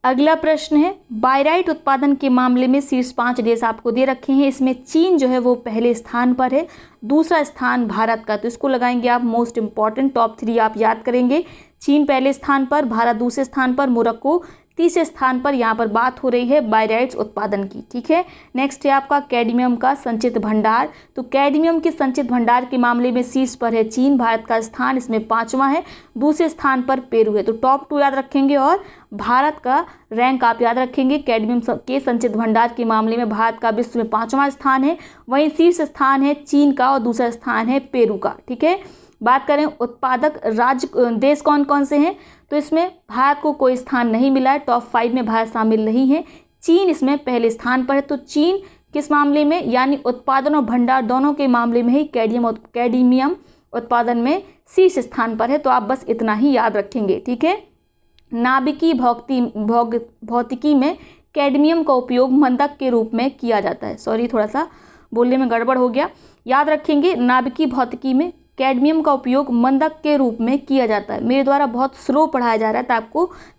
अगला प्रश्न है, बायराइट उत्पादन के मामले में शीर्ष 5 देश आपको दे रखे हैं। इसमें चीन जो है वो पहले स्थान पर है, दूसरा स्थान भारत का, तो इसको लगाएंगे आप मोस्ट इंपॉर्टेंट, टॉप 3 आप याद करेंगे। चीन पहले स्थान पर, भारत दूसरे स्थान पर, मोरक्को तीसरे स्थान पर। यहाँ पर बात हो रही है बायराइट्स उत्पादन की। ठीक है, नेक्स्ट है आपका कैडमियम का संचित भंडार। तो कैडमियम के संचित भंडार के मामले में शीर्ष पर है चीन, भारत का स्थान इसमें 5वां है, दूसरे स्थान पर पेरू है। तो टॉप 2 याद रखेंगे और भारत का रैंक आप याद रखेंगे। कैडमियम के संचित भंडार के मामले में भारत का विश्व में 5वां स्थान है, वहीं शीर्ष स्थान है चीन का और दूसरा स्थान है पेरू का। ठीक है, बात करें उत्पादक राज्य देश कौन कौन से हैं, तो इसमें भारत को कोई स्थान नहीं मिला है, टॉप 5 में भारत शामिल नहीं है। चीन इसमें पहले स्थान पर है, तो चीन किस मामले में, यानी उत्पादन और भंडार दोनों के मामले में ही कैडमियम उत्पादन में शीर्ष स्थान पर है। तो आप बस इतना ही याद रखेंगे। ठीक है, नाभिकीय भौतिकी में कैडमियम का उपयोग मंदक के रूप में किया जाता है। सॉरी, थोड़ा सा बोलने में गड़बड़ हो गया। याद रखेंगे, नाभिकीय भौतिकी में कैडमियम का उपयोग मंदक के रूप में किया जाता है। मेरे द्वारा बहुत स्लो पढ़ाया जा रहा है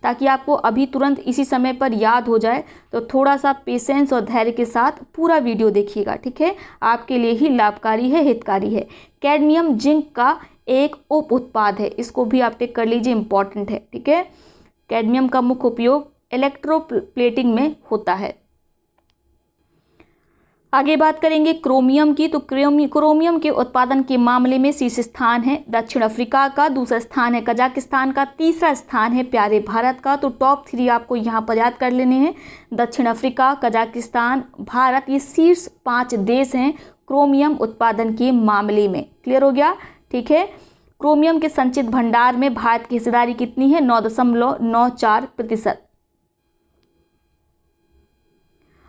ताकि आपको अभी तुरंत इसी समय पर याद हो जाए, तो थोड़ा सा पेशेंस और धैर्य के साथ पूरा वीडियो देखिएगा। ठीक है, आपके लिए ही लाभकारी है, हितकारी है। कैडमियम जिंक का एक उप उत्पाद है, इसको भी आप टिक कर लीजिए, इंपॉर्टेंट है। ठीक है, कैडमियम का मुख्य उपयोग इलेक्ट्रोप्लेटिंग में होता है। आगे बात करेंगे क्रोमियम की। तो क्रोमियम के उत्पादन के मामले में शीर्ष स्थान है दक्षिण अफ्रीका का, दूसरा स्थान है कजाकिस्तान का, तीसरा स्थान है प्यारे भारत का। तो टॉप 3 आपको यहाँ पर याद कर लेने हैं, दक्षिण अफ्रीका, कजाकिस्तान, भारत, ये शीर्ष 5 देश हैं क्रोमियम उत्पादन के मामले में। क्लियर हो गया। ठीक है, क्रोमियम के संचित भंडार में भारत की हिस्सेदारी कितनी है, 9.94%।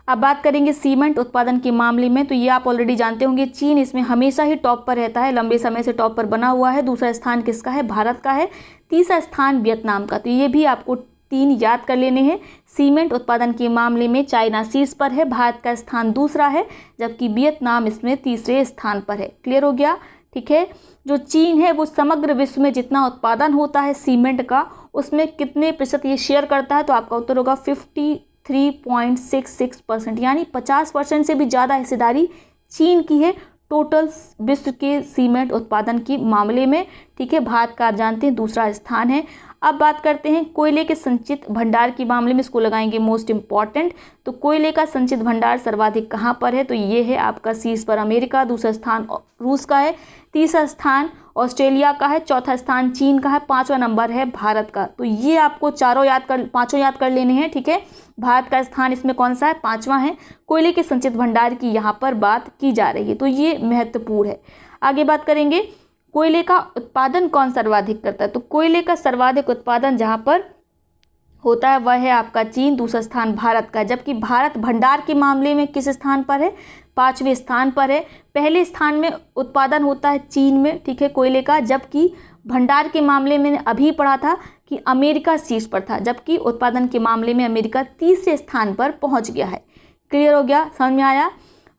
अब बात करेंगे सीमेंट उत्पादन के मामले में। तो ये आप ऑलरेडी जानते होंगे, चीन इसमें हमेशा ही टॉप पर रहता है, लंबे समय से टॉप पर बना हुआ है। दूसरा स्थान किसका है, भारत का है, तीसरा स्थान वियतनाम का। तो ये भी आपको 3 याद कर लेने हैं। सीमेंट उत्पादन के मामले में चाइना शीर्ष पर है, भारत का स्थान दूसरा है, जबकि वियतनाम इसमें तीसरे स्थान पर है। क्लियर हो गया। ठीक है, जो चीन है वो समग्र विश्व में जितना उत्पादन होता है सीमेंट का, उसमें कितने प्रतिशत ये शेयर करता है, तो आपका उत्तर होगा 53.66%, यानी 50% से भी ज़्यादा हिस्सेदारी चीन की है टोटल विश्व के सीमेंट उत्पादन के मामले में। ठीक है, भारत का आप जानते हैं दूसरा स्थान है। अब बात करते हैं कोयले के संचित भंडार के मामले में, इसको लगाएंगे मोस्ट इंपॉर्टेंट। तो कोयले का संचित भंडार सर्वाधिक कहाँ पर है, तो ये है आपका शीर्ष पर अमेरिका, दूसरा स्थान रूस का है, तीसरा स्थान ऑस्ट्रेलिया का है, चौथा स्थान चीन का है, 5वां नंबर है भारत का। तो ये आपको पाँचों याद कर लेने हैं। ठीक है, भारत का स्थान इसमें कौन सा है, 5वां है। कोयले के संचित भंडार की यहाँ पर बात की जा रही है, तो ये महत्वपूर्ण है। आगे बात करेंगे कोयले का उत्पादन कौन सर्वाधिक करता है। तो कोयले का सर्वाधिक उत्पादन जहाँ पर होता है वह है आपका चीन, दूसरा स्थान भारत का, जबकि भारत भंडार के मामले में किस स्थान पर है, 5वें स्थान पर है। पहले स्थान में उत्पादन होता है चीन में, ठीक है, कोयले का, जबकि भंडार के मामले में अभी पढ़ा था कि अमेरिका शीर्ष पर था, जबकि उत्पादन के मामले में अमेरिका तीसरे स्थान पर पहुंच गया है। क्लियर हो गया, समझ में आया।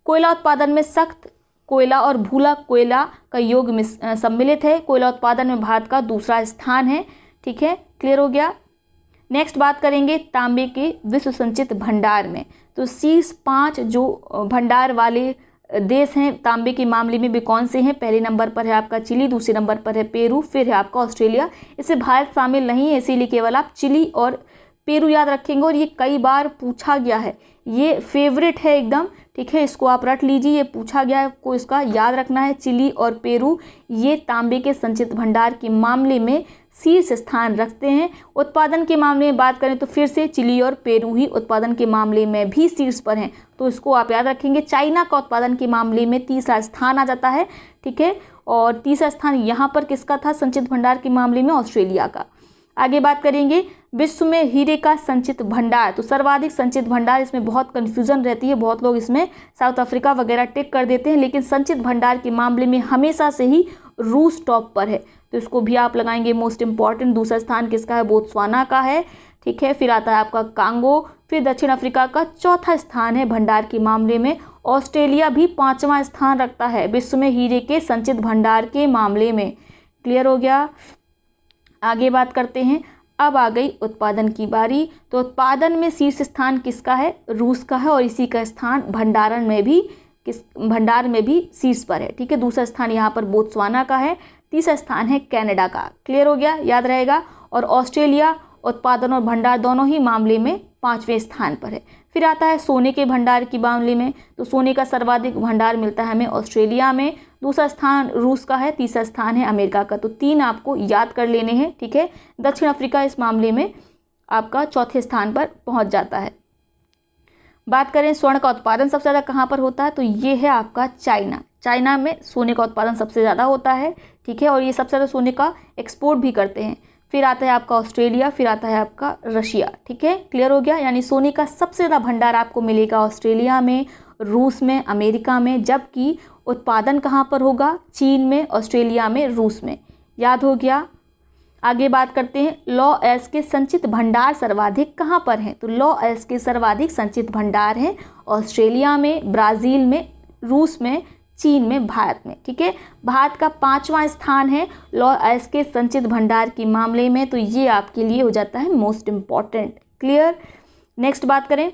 कोयला उत्पादन में सख्त कोयला और भूला कोयला का योग सम्मिलित है। कोयला उत्पादन में भारत का दूसरा स्थान है। ठीक है, क्लियर हो गया। नेक्स्ट बात करेंगे तांबे के विश्व संचित भंडार में। तो शीर्ष 5 जो भंडार वाले देश हैं तांबे के मामले में भी कौन से हैं, पहले नंबर पर है आपका चिली, दूसरे नंबर पर है पेरू, फिर है आपका ऑस्ट्रेलिया। इससे भारत शामिल नहीं है, इसीलिए केवल आप चिली और पेरू याद रखेंगे, और ये कई बार पूछा गया है, ये फेवरेट है एकदम। ठीक है, इसको आप रट लीजिए, ये पूछा गया है, आपको इसका याद रखना है। चिली और पेरू ये तांबे के संचित भंडार के मामले में शीर्ष स्थान रखते हैं। उत्पादन के मामले में बात करें तो फिर से चिली और पेरू ही उत्पादन के मामले में भी शीर्ष पर हैं, तो इसको आप याद रखेंगे। चाइना का उत्पादन के मामले में तीसरा स्थान आ जाता है। ठीक है, और तीसरा स्थान यहाँ पर किसका था संचित भंडार के मामले में, ऑस्ट्रेलिया का। आगे बात करेंगे विश्व में हीरे का संचित भंडार। तो सर्वाधिक संचित भंडार, इसमें बहुत कंफ्यूजन रहती है, बहुत लोग इसमें साउथ अफ्रीका वगैरह टिक कर देते हैं, लेकिन संचित भंडार के मामले में हमेशा से ही रूस टॉप पर है, तो इसको भी आप लगाएंगे मोस्ट इंपॉर्टेंट। दूसरा स्थान किसका है? बोत्सवाना का है, ठीक है। फिर आता है आपका कांगो, फिर दक्षिण अफ्रीका का चौथा स्थान है भंडार के मामले में। ऑस्ट्रेलिया भी 5वां स्थान रखता है विश्व में हीरे के संचित भंडार के मामले में। क्लियर हो गया? आगे बात करते हैं। अब आ गई उत्पादन की बारी। तो उत्पादन में शीर्ष स्थान किसका है? रूस का है, और इसी का स्थान भंडार में भी शीर्ष पर है, ठीक है। दूसरा स्थान यहाँ पर बोत्सवाना का है, तीसरा स्थान है कनाडा का। क्लियर हो गया? याद रहेगा। और ऑस्ट्रेलिया उत्पादन और भंडार दोनों ही मामले में 5वें स्थान पर है। फिर आता है सोने के भंडार की मामले में। तो सोने का सर्वाधिक भंडार मिलता है हमें ऑस्ट्रेलिया में, दूसरा स्थान रूस का है, तीसरा स्थान है अमेरिका का। तो 3 आपको याद कर लेने हैं, ठीक है। दक्षिण अफ्रीका इस मामले में आपका चौथे स्थान पर पहुंच जाता है। बात करें स्वर्ण का उत्पादन सबसे ज़्यादा कहाँ पर होता है, तो ये है आपका चाइना। चाइना में सोने का उत्पादन सबसे ज़्यादा होता है, ठीक है, और ये सबसे ज़्यादा सोने का एक्सपोर्ट भी करते हैं। फिर आता है आपका ऑस्ट्रेलिया, फिर आता है आपका रशिया, ठीक है। क्लियर हो गया? यानी सोने का सबसे ज़्यादा भंडार आपको मिलेगा ऑस्ट्रेलिया में, रूस में, अमेरिका में, जबकि उत्पादन कहाँ पर होगा? चीन में, ऑस्ट्रेलिया में, रूस में। याद हो गया? आगे बात करते हैं लॉ एश के संचित भंडार सर्वाधिक कहाँ पर हैं। तो लॉ एश के सर्वाधिक संचित भंडार हैं ऑस्ट्रेलिया में, ब्राज़ील में, रूस में, चीन में, भारत में, ठीक है। भारत का 5वां स्थान है लॉ एश के संचित भंडार के मामले में, तो ये आपके लिए हो जाता है मोस्ट इम्पॉर्टेंट। क्लियर? नेक्स्ट बात करें,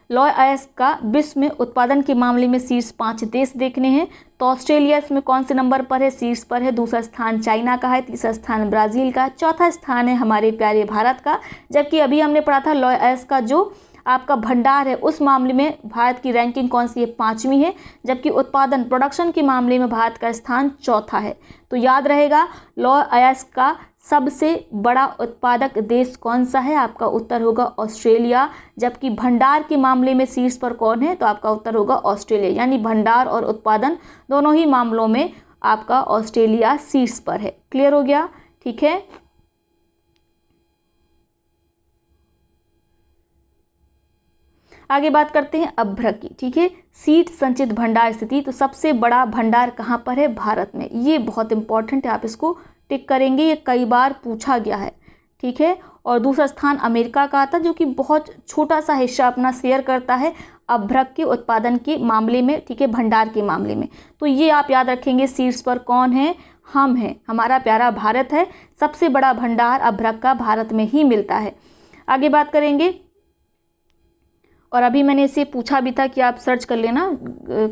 लॉ एश का विश्व में उत्पादन के मामले में शीर्ष 5 देश देखने हैं। तो ऑस्ट्रेलिया इसमें कौन से नंबर पर है? शीर्ष पर है। दूसरा स्थान चाइना का है, तीसरा स्थान ब्राज़ील का, चौथा स्थान है हमारे प्यारे भारत का। जबकि अभी हमने पढ़ा था लॉ एश का जो आपका भंडार है उस मामले में भारत की रैंकिंग कौन सी है? 5वीं है, जबकि उत्पादन प्रोडक्शन के मामले में भारत का स्थान चौथा है। तो याद रहेगा लॉ एश का सबसे बड़ा उत्पादक देश कौन सा है? आपका उत्तर होगा ऑस्ट्रेलिया। जबकि भंडार के मामले में शीर्ष पर कौन है? तो आपका उत्तर होगा ऑस्ट्रेलिया। यानी भंडार और उत्पादन दोनों ही मामलों में आपका ऑस्ट्रेलिया शीर्ष पर है। क्लियर हो गया? ठीक है। आगे बात करते हैं अभ्रक की, ठीक है। सीड संचित भंडार स्थिति, तो सबसे बड़ा भंडार कहाँ पर है? भारत में। ये बहुत इंपॉर्टेंट है, आप इसको टिक करेंगे, ये कई बार पूछा गया है, ठीक है। और दूसरा स्थान अमेरिका का आता है जो कि बहुत छोटा सा हिस्सा अपना शेयर करता है अभ्रक के उत्पादन के मामले में, ठीक है, भंडार के मामले में। तो ये आप याद रखेंगे, शीर्ष पर कौन है? हम हैं, हमारा प्यारा भारत है। सबसे बड़ा भंडार अभ्रक का भारत में ही मिलता है। आगे बात करेंगे, और अभी मैंने इसे पूछा भी था कि आप सर्च कर लेना,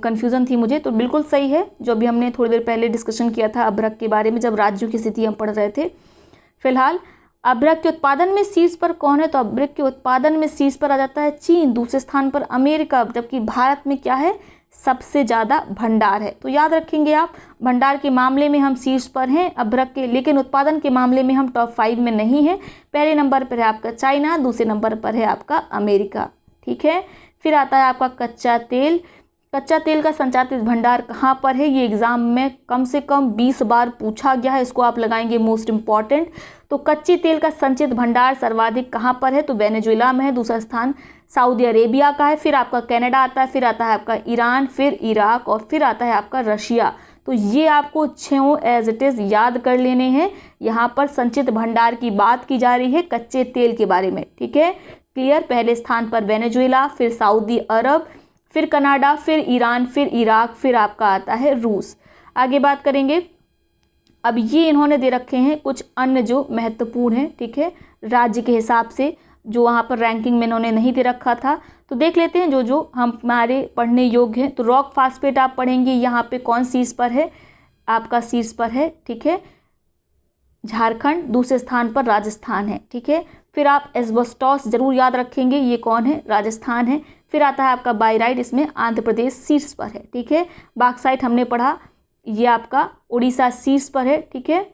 कन्फ्यूज़न थी मुझे, तो बिल्कुल सही है जो अभी हमने थोड़ी देर पहले डिस्कशन किया था अभ्रक के बारे में जब राज्यों की स्थिति हम पढ़ रहे थे। फिलहाल अभ्रक के उत्पादन में शीर्ष पर कौन है? तो अभ्रक के उत्पादन में शीर्ष पर आ जाता है चीन, दूसरे स्थान पर अमेरिका, जबकि भारत में क्या है? सबसे ज़्यादा भंडार है। तो याद रखेंगे आप, भंडार के मामले में हम शीर्ष पर हैं अभ्रक के, लेकिन उत्पादन के मामले में हम टॉप 5 में नहीं हैं। पहले नंबर पर है आपका चाइना, दूसरे नंबर पर है आपका अमेरिका, ठीक है। फिर आता है आपका कच्चा तेल। कच्चा तेल का संचित भंडार कहाँ पर है? ये एग्जाम में कम से कम 20 बार पूछा गया है, इसको आप लगाएंगे मोस्ट इम्पॉर्टेंट। तो कच्चे तेल का संचित भंडार सर्वाधिक कहाँ पर है? तो वेनेजुएला में है, दूसरा स्थान सऊदी अरेबिया का है, फिर आपका कनाडा आता है, फिर आता है आपका ईरान, फिर इराक, और फिर आता है आपका रशिया। तो ये आपको 6 एज इट इज़ याद कर लेने हैं। यहाँ पर संचित भंडार की बात की जा रही है कच्चे तेल के बारे में, ठीक है। क्लियर? पहले स्थान पर वेनेजुएला, फिर सऊदी अरब, फिर कनाडा, फिर ईरान, फिर इराक, फिर आपका आता है रूस। आगे बात करेंगे, अब ये इन्होंने दे रखे हैं कुछ अन्य जो महत्वपूर्ण हैं, ठीक है, राज्य के हिसाब से, जो वहाँ पर रैंकिंग में इन्होंने नहीं दे रखा था। तो देख लेते हैं जो जो हमारे पढ़ने योग्य हैं। तो रॉक फास्फेट आप पढ़ेंगे, यहाँ पे कौन शीर्ष पर है? आपका शीर्ष पर है, ठीक है, झारखंड, दूसरे स्थान पर राजस्थान है, ठीक है। फिर आप एस्बेस्टॉस जरूर याद रखेंगे, ये कौन है? राजस्थान है। फिर आता है आपका बाइराइट, इसमें आंध्र प्रदेश शीर्ष पर है, ठीक है। बॉक्साइट हमने पढ़ा, ये आपका उड़ीसा शीर्ष पर है, ठीक है।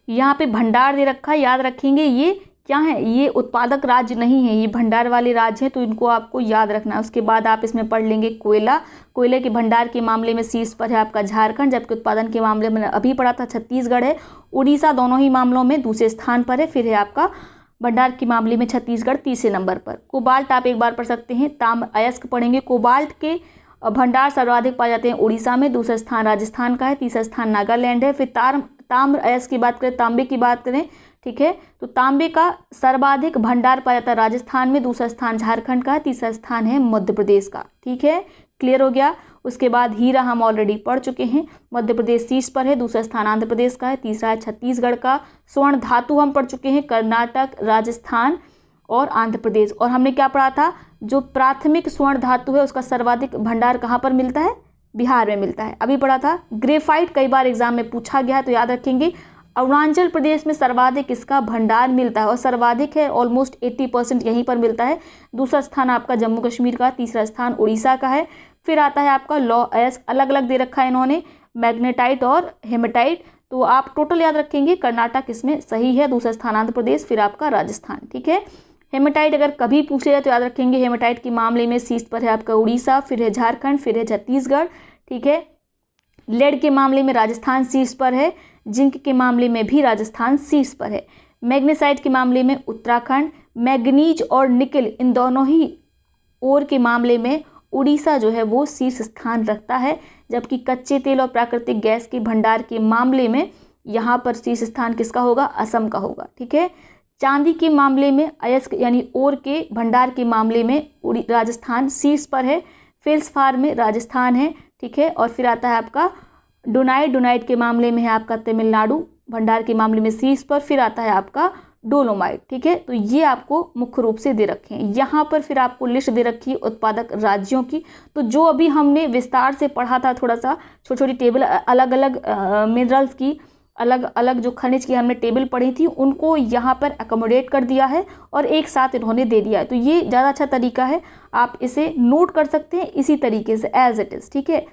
यहाँ पे भंडार दे रखा है, याद रखेंगे ये क्या है, ये उत्पादक राज्य नहीं है, ये भंडार वाले राज्य हैं, तो इनको आपको याद रखना है। उसके बाद आप इसमें पढ़ लेंगे कोयला। कोयले के भंडार के मामले में शीर्ष पर है आपका झारखंड, जबकि उत्पादन के मामले में अभी पढ़ा था छत्तीसगढ़ है। उड़ीसा दोनों ही मामलों में दूसरे स्थान पर है। फिर है आपका भंडार के मामले में छत्तीसगढ़ तीसरे नंबर पर। कोबाल्ट आप एक बार पढ़ सकते हैं। ताम्र अयस्क पढ़ेंगे। कोबाल्ट के भंडार सर्वाधिक पाए जाते हैं उड़ीसा में, दूसरा स्थान राजस्थान का है, तीसरा स्थान नागालैंड है। फिर ताम्र अयस्क की बात करें, तांबे की बात करें, ठीक है, तो तांबे का सर्वाधिक भंडार पाया जाता है राजस्थान में, दूसरा स्थान झारखंड का है, तीसरा स्थान है मध्य प्रदेश का। ठीक है, क्लियर हो गया। उसके बाद हीरा हम ऑलरेडी पढ़ चुके हैं, मध्य प्रदेश शीर्ष पर है, दूसरा स्थान आंध्र प्रदेश का है, तीसरा है छत्तीसगढ़ का। स्वर्ण धातु हम पढ़ चुके हैं, कर्नाटक, राजस्थान और आंध्र प्रदेश। और हमने क्या पढ़ा था, जो प्राथमिक स्वर्ण धातु है उसका सर्वाधिक भंडार कहाँ पर मिलता है, बिहार में मिलता है। अभी पढ़ा था ग्रेफाइट, कई बार एग्जाम में पूछा गया है तो याद रखेंगे। अरुणाचल प्रदेश में सर्वाधिक इसका भंडार मिलता है और सर्वाधिक है, ऑलमोस्ट 80% यहीं पर मिलता है। दूसरा स्थान आपका जम्मू कश्मीर का, तीसरा स्थान उड़ीसा का है। फिर आता है आपका लौह अयस्क, अलग अलग दे रखा है इन्होंने, मैग्नेटाइट और हेमेटाइट, तो आप टोटल याद रखेंगे। कर्नाटक इसमें सही है, दूसरा स्थान आंध्र प्रदेश, फिर आपका राजस्थान। ठीक है, हेमेटाइट अगर कभी पूछ लिया तो याद रखेंगे, हेमेटाइट के मामले में शीर्ष पर है आपका उड़ीसा, फिर है झारखंड, फिर है छत्तीसगढ़। ठीक है, लेड के मामले में राजस्थान शीर्ष पर है, जिंक के मामले में भी राजस्थान शीर्ष पर है, मैग्नेसाइट के मामले में उत्तराखंड, मैग्नीज और निकल इन दोनों ही ओर के मामले में उड़ीसा जो है वो शीर्ष स्थान रखता है, जबकि कच्चे तेल और प्राकृतिक गैस के भंडार के मामले में यहाँ पर शीर्ष स्थान किसका होगा, असम का होगा। ठीक है, चांदी के मामले में अयस्क यानी ओर के भंडार के मामले में राजस्थान शीर्ष पर है, फेल्सफार में राजस्थान है। ठीक है, और फिर आता है आपका डोनाइट के मामले में है आपका तमिलनाडु, भंडार के मामले में शीर्ष पर। फिर आता है आपका डोलोमाइट। ठीक है, तो ये आपको मुख्य रूप से दे रखे हैं। यहाँ पर फिर आपको लिस्ट दे रखी है उत्पादक राज्यों की। तो जो अभी हमने विस्तार से पढ़ा था, थोड़ा सा छोटी छोटी टेबल, अलग अलग मिनरल्स की, अलग अलग जो खनिज की हमने टेबल पढ़ी थी, उनको यहाँ पर अकोमोडेट कर दिया है और एक साथ इन्होंने दे दिया है। तो ये ज़्यादा अच्छा तरीका है, आप इसे नोट कर सकते हैं इसी तरीके से एज इट इज़। ठीक है,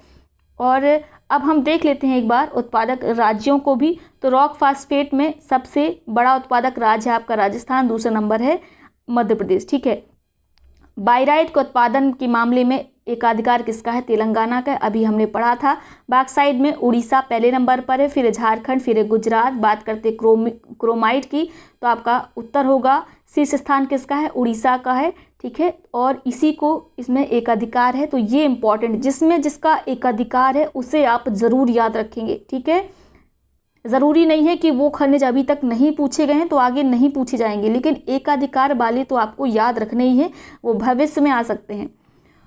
और अब हम देख लेते हैं एक बार उत्पादक राज्यों को भी। तो रॉक फास्फेट में सबसे बड़ा उत्पादक राज्य है आपका राजस्थान, दूसरा नंबर है मध्य प्रदेश। ठीक है, बाइराइट के उत्पादन के मामले में एकाधिकार किसका है, तेलंगाना का, अभी हमने पढ़ा था। बॉक्साइट में उड़ीसा पहले नंबर पर है, फिर झारखंड, फिर गुजरात। बात करते क्रोमाइट की तो आपका उत्तर होगा, शीर्ष स्थान किसका है, उड़ीसा का है। ठीक है, और इसी को इसमें एकाधिकार है, तो ये इंपॉर्टेंट, जिसमें जिसका एकाधिकार है उसे आप ज़रूर याद रखेंगे। ठीक है, ज़रूरी नहीं है कि वो खनिज अभी तक नहीं पूछे गए हैं तो आगे नहीं पूछे जाएंगे, लेकिन एकाधिकार वाले तो आपको याद रखने ही है, वो भविष्य में आ सकते हैं।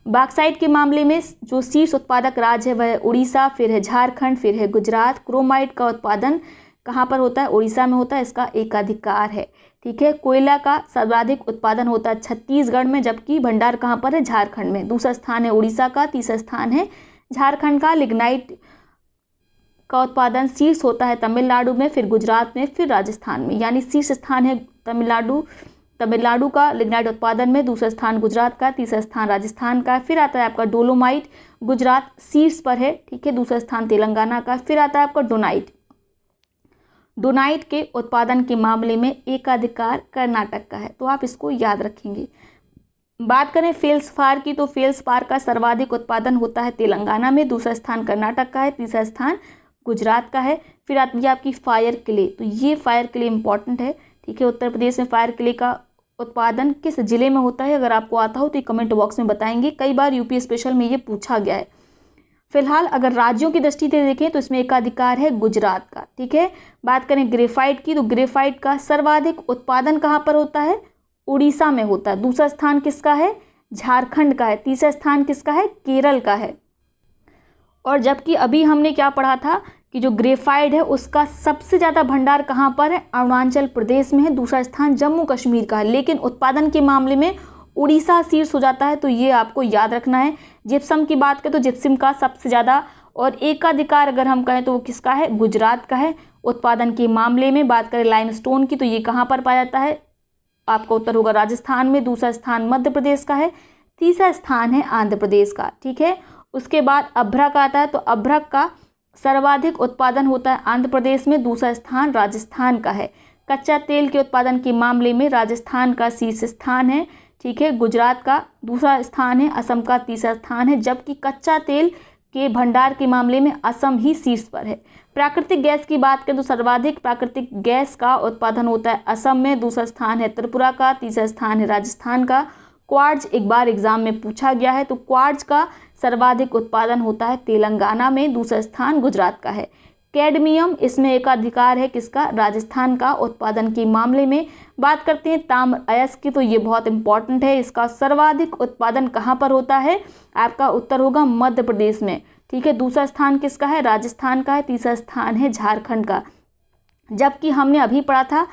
बॉक्साइट के मामले में जो शीर्ष उत्पादक राज्य है वह है उड़ीसा, फिर है झारखंड, फिर है गुजरात। क्रोमाइट का उत्पादन कहाँ पर होता है, उड़ीसा में होता है, इसका एकाधिकार है। ठीक है, कोयला का सर्वाधिक उत्पादन होता है छत्तीसगढ़ में, जबकि भंडार कहाँ पर है, झारखंड में। दूसरा स्थान है उड़ीसा का, तीसरा स्थान है झारखंड का। लिग्नाइट का उत्पादन शीर्ष होता है तमिलनाडु में, फिर गुजरात में, फिर राजस्थान में, यानी शीर्ष स्थान है तमिलनाडु का लिग्नाइट उत्पादन में, दूसरा स्थान गुजरात का, तीसरा स्थान राजस्थान का। फिर आता है आपका डोलोमाइट, गुजरात शीर्ष पर है। ठीक है, दूसरा स्थान तेलंगाना का। फिर आता है आपका डोनाइट के उत्पादन के मामले में एकाधिकार कर्नाटक का है, तो आप इसको याद रखेंगे। बात करें फेल्सफार की, तो फेल्सफार का सर्वाधिक उत्पादन होता है तेलंगाना में, दूसरा स्थान कर्नाटक का है, तीसरा स्थान गुजरात का है। फिर आती है आपकी फायर क्ले, तो ये फायर क्ले इंपॉर्टेंट है। ठीक है, उत्तर प्रदेश में फायर क्ले का उत्पादन किस जिले में होता है, अगर आपको आता हो तो कमेंट बॉक्स में बताएंगे, कई बार यूपी स्पेशल में ये पूछा गया है। फिलहाल अगर राज्यों की दृष्टि से देखें तो इसमें एकाधिकार है गुजरात का। ठीक है, बात करें ग्रेफाइट की, तो ग्रेफाइट का सर्वाधिक उत्पादन कहाँ पर होता है, उड़ीसा में होता है। दूसरा स्थान किसका है, झारखंड का है। तीसरा स्थान किसका है, केरल का है। और जबकि अभी हमने क्या पढ़ा था कि जो ग्रेफाइट है उसका सबसे ज़्यादा भंडार कहाँ पर है, अरुणाचल प्रदेश में है, दूसरा स्थान जम्मू कश्मीर का है, लेकिन उत्पादन के मामले में उड़ीसा शीर्ष हो जाता है, तो ये आपको याद रखना है। जिप्सम की बात करें तो जिप्सम का सबसे ज़्यादा और एकाधिकार अगर हम कहें तो वो किसका है, गुजरात का है। उत्पादन के मामले में बात करें लाइमस्टोन की, तो ये कहाँ पर पाया जाता है, आपका उत्तर होगा राजस्थान में, दूसरा स्थान मध्य प्रदेश का है, तीसरा स्थान है आंध्र प्रदेश का। ठीक है, उसके बाद अभ्रक आता है, तो अभ्रक का सर्वाधिक उत्पादन होता है आंध्र प्रदेश में, दूसरा स्थान राजस्थान का है। कच्चा तेल के उत्पादन के मामले में राजस्थान का शीर्ष स्थान है, ठीक है। गुजरात का दूसरा स्थान है, असम का तीसरा स्थान है, जबकि कच्चा तेल के भंडार के मामले में असम ही शीर्ष पर है। प्राकृतिक गैस की बात करें तो सर्वाधिक प्राकृतिक गैस का उत्पादन होता है असम में, दूसरा स्थान है त्रिपुरा का, तीसरा स्थान है राजस्थान का। क्वार्ट्ज एक बार एग्जाम में पूछा गया है, तो क्वार्ट्ज का सर्वाधिक उत्पादन होता है तेलंगाना में, दूसरा स्थान गुजरात का है। कैडमियम, इसमें एकाधिकार है किसका, राजस्थान का। उत्पादन के मामले में बात करते हैं ताम्र अयस्क की, तो ये बहुत इंपॉर्टेंट है। इसका सर्वाधिक उत्पादन कहाँ पर होता है, आपका उत्तर होगा मध्य प्रदेश में, ठीक है। दूसरा स्थान किसका है, राजस्थान का है, तीसरा स्थान है झारखंड का। जबकि हमने अभी पढ़ा था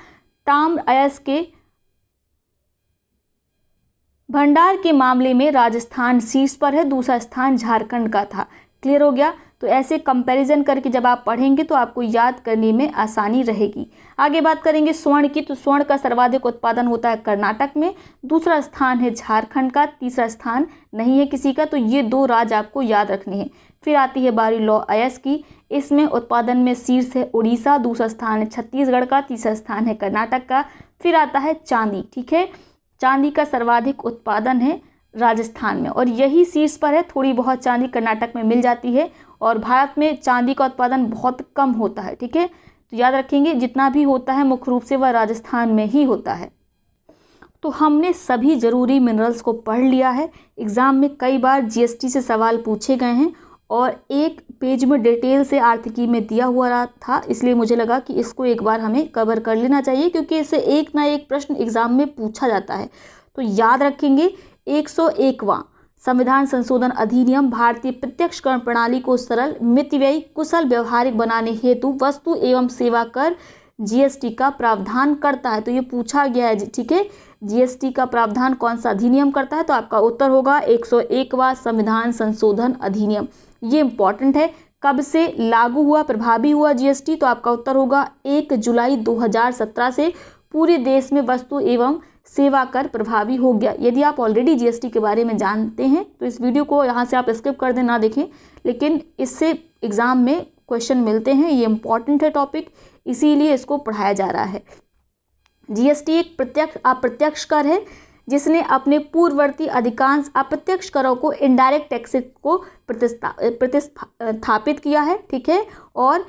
ताम्र अयस्क के भंडार के मामले में राजस्थान शीर्ष पर है, दूसरा स्थान झारखंड का था। क्लियर हो गया। तो ऐसे कंपैरिजन करके जब आप पढ़ेंगे तो आपको याद करने में आसानी रहेगी। आगे बात करेंगे स्वर्ण की, तो स्वर्ण का सर्वाधिक उत्पादन होता है कर्नाटक में, दूसरा स्थान है झारखंड का, तीसरा स्थान नहीं है किसी का। तो ये दो राज्य आपको याद रखने हैं। फिर आती है बारी लौह अयस्क की, इसमें उत्पादन में शीर्ष है उड़ीसा, दूसरा स्थान है छत्तीसगढ़ का, तीसरा स्थान है कर्नाटक का। फिर आता है चांदी, ठीक है। चांदी का सर्वाधिक उत्पादन है राजस्थान में और यही शीर्ष पर है। थोड़ी बहुत चांदी कर्नाटक में मिल जाती है और भारत में चांदी का उत्पादन बहुत कम होता है, ठीक है। तो याद रखेंगे जितना भी होता है मुख्य रूप से वह राजस्थान में ही होता है। तो हमने सभी जरूरी मिनरल्स को पढ़ लिया है। एग्ज़ाम में कई बार जीएसटी से सवाल पूछे गए हैं और एक पेज में डिटेल से आर्थिकी में दिया हुआ था, इसलिए मुझे लगा कि इसको एक बार हमें कवर कर लेना चाहिए, क्योंकि इससे एक ना एक प्रश्न एग्ज़ाम में पूछा जाता है। तो याद रखेंगे 101वां संविधान संशोधन अधिनियम भारतीय प्रत्यक्ष कर प्रणाली को सरल, मितव्ययी, कुशल, व्यवहारिक बनाने हेतु वस्तु एवं सेवा कर जीएसटी का प्रावधान करता है। तो ये पूछा गया है, ठीक है। जीएसटी का प्रावधान कौन सा अधिनियम करता है, तो आपका उत्तर होगा 101वां संविधान संशोधन अधिनियम। ये इंपॉर्टेंट है। कब से लागू हुआ, प्रभावी हुआ जीएसटी, तो आपका उत्तर होगा 1 जुलाई 2017 से पूरे देश में वस्तु एवं सेवा कर प्रभावी हो गया। यदि आप ऑलरेडी जीएसटी के बारे में जानते हैं तो इस वीडियो को यहाँ से आप स्किप कर दें, ना देखें, लेकिन इससे एग्ज़ाम में क्वेश्चन मिलते हैं। ये इंपॉर्टेंट है टॉपिक, इसीलिए इसको पढ़ाया जा रहा है। जीएसटी एक प्रत्यक्ष अप्रत्यक्ष कर है जिसने अपने पूर्ववर्ती अधिकांश अप्रत्यक्ष करों को इनडायरेक्ट टैक्सेस को प्रतिस्थापित किया है, ठीक है, और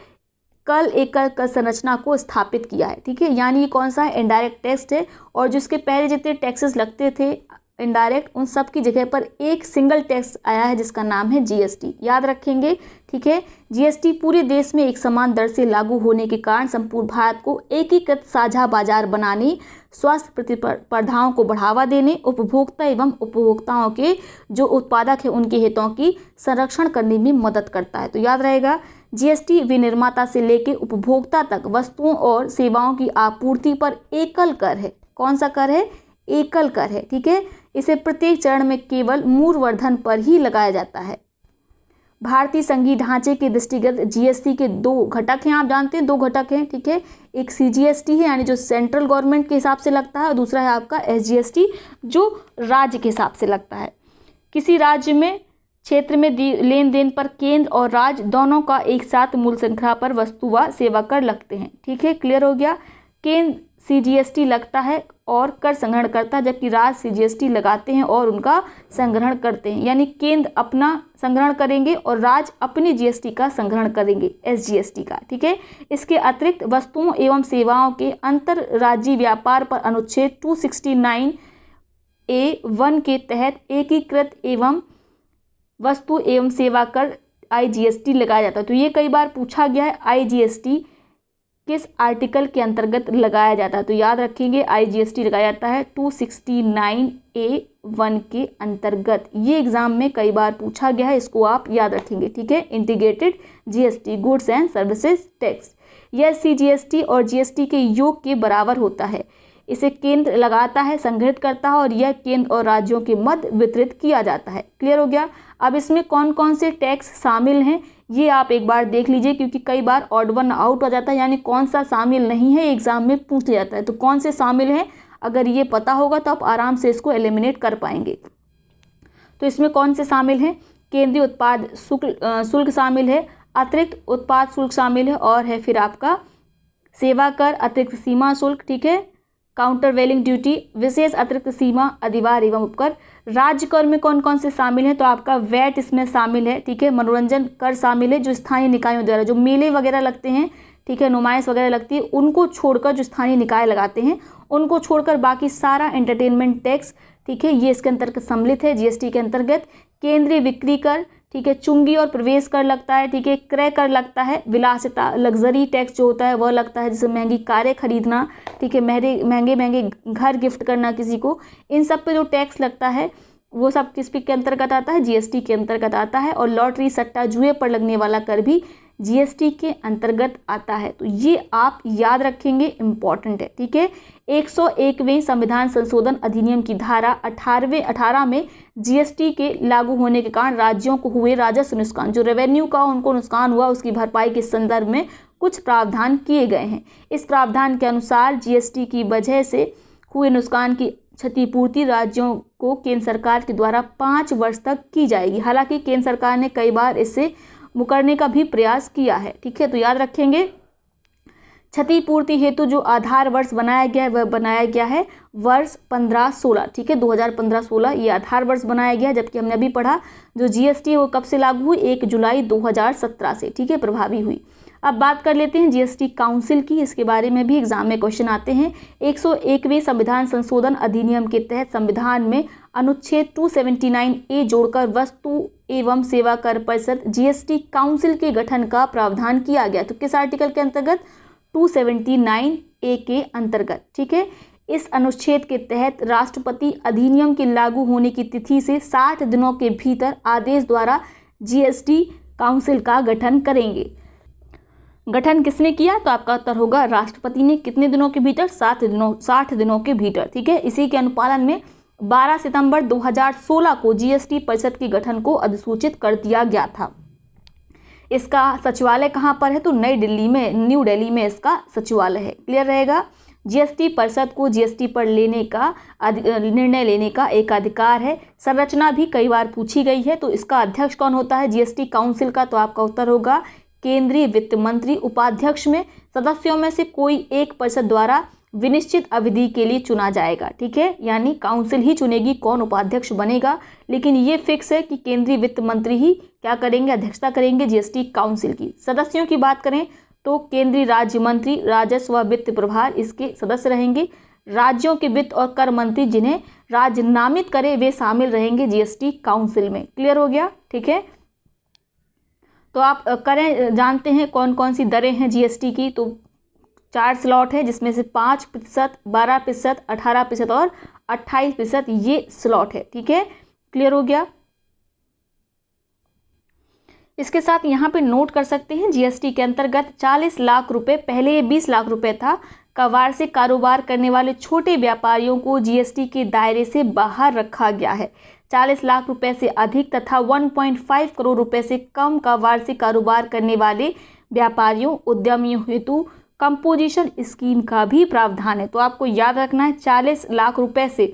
कल एक कर संरचना को स्थापित किया है, ठीक है। यानी ये कौन सा है, इनडायरेक्ट टैक्स है। और जिसके पहले जितने टैक्सेस लगते थे इनडायरेक्ट, उन सब की जगह पर एक सिंगल टैक्स आया है जिसका नाम है जीएसटी। याद रखेंगे, ठीक है। जीएसटी पूरे देश में एक समान दर से लागू होने के कारण संपूर्ण भारत को एकीकृत साझा बाजार बनाने, स्वास्थ्य प्रतिस्पर्धाओं को बढ़ावा देने, उपभोक्ता एवं उपभोक्ताओं के जो उत्पादक है उनके हितों की संरक्षण करने में मदद करता है। तो याद रहेगा, जीएसटी विनिर्माता से लेकर उपभोक्ता तक वस्तुओं और सेवाओं की आपूर्ति पर एकल कर है। कौन सा कर है, एकल कर है, ठीक है। इसे प्रत्येक चरण में केवल मूल्यवर्धन पर ही लगाया जाता है। भारतीय संघीय ढांचे के दृष्टिगत जीएसटी के दो घटक हैं, आप जानते हैं, दो घटक हैं, ठीक है। एक सीजीएसटी है यानी जो सेंट्रल गवर्नमेंट के हिसाब से लगता है, और दूसरा है आपका एसजीएसटी जो राज्य के हिसाब से लगता है। किसी राज्य में क्षेत्र में लेन देन पर केंद्र और राज्य दोनों का एक साथ मूल्य श्रृंखला पर वस्तु व सेवा कर लगते हैं, ठीक है। क्लियर हो गया। केंद्र सीजीएसटी लगता है और कर संग्रहण करता है, जबकि राज्य सीजीएसटी लगाते हैं और उनका संग्रहण करते हैं। यानी केंद्र अपना संग्रहण करेंगे और राज्य अपनी जीएसटी का संग्रहण करेंगे, एसजीएसटी का, ठीक है। इसके अतिरिक्त वस्तुओं एवं सेवाओं के अंतर्राज्यीय व्यापार पर अनुच्छेद 269A(1) के तहत एकीकृत एवं वस्तु एवं सेवा कर आईजीएसटी लगाया जाता है। तो ये कई बार पूछा गया है, आईजीएसटी किस आर्टिकल के अंतर्गत लगाया जाता है, तो याद रखेंगे आईजीएसटी लगाया जाता है 269A(1) के अंतर्गत। ये एग्जाम में कई बार पूछा गया है, इसको आप याद रखेंगे, ठीक है। Integrated GST, goods and services tax, यह सीजीएसटी और जीएसटी के योग के बराबर होता है। इसे केंद्र लगाता है, संग्रहित करता है और यह केंद्र और राज्यों के मध्य वितरित किया जाता है। क्लियर हो गया। अब इसमें कौन कौन से टैक्स शामिल हैं ये आप एक बार देख लीजिए, क्योंकि कई बार ऑड वन आउट हो जाता है, यानी कौन सा शामिल नहीं है एग्जाम में पूछ लिया जाता है। तो कौन से शामिल हैं, अगर ये पता होगा तो आप आराम से इसको एलिमिनेट कर पाएंगे। तो इसमें कौन से शामिल हैं, केंद्रीय उत्पाद शुल्क शामिल है, अतिरिक्त उत्पाद शुल्क शामिल है, और है फिर आपका सेवा कर, अतिरिक्त सीमा शुल्क, ठीक है, काउंटर वेलिंग ड्यूटी, विशेष अतिरिक्त सीमा, अधिभार एवं उपकर। राज्य कर में कौन कौन से शामिल हैं, तो आपका वैट इसमें शामिल है, ठीक है, मनोरंजन कर शामिल है, जो स्थानीय निकायों द्वारा जो मेले वगैरह लगते हैं, ठीक है, नुमाइश वगैरह लगती है, उनको छोड़कर जो स्थानीय निकाय लगाते हैं उनको छोड़कर बाकी सारा एंटरटेनमेंट टैक्स, ठीक है, ये इसके अंतर्गत सम्मिलित है जीएसटी के अंतर्गत। केंद्रीय बिक्री कर, ठीक है, चुंगी और प्रवेश कर लगता है, ठीक है, क्रय कर लगता है, विलासिता लग्जरी टैक्स जो होता है वह लगता है, जैसे महंगी कारें खरीदना, ठीक है, महंगे महंगे घर गिफ्ट करना किसी को, इन सब पे जो टैक्स लगता है वो सब किस के अंतर्गत आता है, जीएसटी के अंतर्गत आता है। और लॉटरी सट्टा जुए पर लगने वाला कर भी जीएसटी के अंतर्गत आता है। तो ये आप याद रखेंगे, इम्पॉर्टेंट है, ठीक है। 101वें संविधान संशोधन अधिनियम की धारा 18 में जीएसटी के लागू होने के कारण राज्यों को हुए राजस्व नुकसान, जो रेवेन्यू का उनको नुकसान हुआ उसकी भरपाई के संदर्भ में कुछ प्रावधान किए गए हैं। इस प्रावधान के अनुसार जीएसटी की वजह से हुए नुकसान की क्षतिपूर्ति राज्यों को केंद्र सरकार के द्वारा 5 वर्ष तक की जाएगी। हालांकि केंद्र सरकार ने कई बार इससे मुकरने का भी प्रयास किया है, ठीक है। तो याद रखेंगे, क्षतिपूर्ति हेतु जो आधार वर्ष बनाया गया है वह बनाया गया है वर्ष 15-16, ठीक है, 2015-16 ये आधार वर्ष बनाया गया। जबकि हमने अभी पढ़ा जो जीएसटी है वो कब से लागू हुई, 1 जुलाई 2017 से, ठीक है, प्रभावी हुई। अब बात कर लेते हैं जीएसटी काउंसिल की, इसके बारे में भी एग्जाम में क्वेश्चन आते हैं। 101वें संविधान संशोधन अधिनियम के तहत संविधान में अनुच्छेद 279A जोड़कर वस्तु एवं सेवा कर परिषद जीएसटी काउंसिल के गठन का प्रावधान किया गया। तो किस आर्टिकल के अंतर्गत, 279A के अंतर्गत, ठीक है। इस अनुच्छेद के तहत राष्ट्रपति अधिनियम के लागू होने की तिथि से 60 दिनों के भीतर आदेश द्वारा जीएसटी काउंसिल का गठन करेंगे। गठन किसने किया, तो आपका उत्तर होगा राष्ट्रपति ने। कितने दिनों के भीतर, 60 दिनों के भीतर, ठीक है। इसी के अनुपालन में 12 सितंबर 2016 को जीएसटी परिषद के गठन को अधिसूचित कर दिया गया था। इसका सचिवालय कहाँ पर है, तो न्यू दिल्ली में इसका सचिवालय है। क्लियर रहेगा। जीएसटी परिषद को जीएसटी पर निर्णय लेने का एक अधिकार है। संरचना भी कई बार पूछी गई है। तो इसका अध्यक्ष कौन होता है जीएसटी काउंसिल का, तो आपका उत्तर होगा केंद्रीय वित्त मंत्री। उपाध्यक्ष में सदस्यों में से कोई एक परिषद द्वारा विनिश्चित अवधि के लिए चुना जाएगा, ठीक है, यानी काउंसिल ही चुनेगी कौन उपाध्यक्ष बनेगा। लेकिन ये फिक्स है कि केंद्रीय वित्त मंत्री ही क्या करेंगे, अध्यक्षता करेंगे जीएसटी काउंसिल की। सदस्यों की बात करें तो केंद्रीय राज्य मंत्री राजस्व व वित्त प्रभार इसके सदस्य रहेंगे। राज्यों के वित्त और कर मंत्री जिन्हें राज्य नामित करे वे शामिल रहेंगे जीएसटी काउंसिल में। क्लियर हो गया, ठीक है। तो आप करें जानते हैं कौन कौन सी दरें हैं जीएसटी की। तो 4 स्लॉट है, जिसमें से 5%, 12%, 18% और 28% ये स्लॉट है, ठीक है। क्लियर हो गया। इसके साथ यहाँ पे नोट कर सकते हैं जीएसटी के अंतर्गत 40 लाख रुपए, पहले ये 20 लाख रुपए था, का वार्षिक कारोबार करने वाले छोटे व्यापारियों को जीएसटी के दायरे से बाहर रखा गया है। 40 लाख रुपए से अधिक तथा 1.5 करोड़ रुपए से कम का वार्षिक कारोबार करने वाले व्यापारियों उद्यमियों हेतु कंपोजिशन स्कीम का भी प्रावधान है। तो आपको याद रखना है 40 लाख रुपए से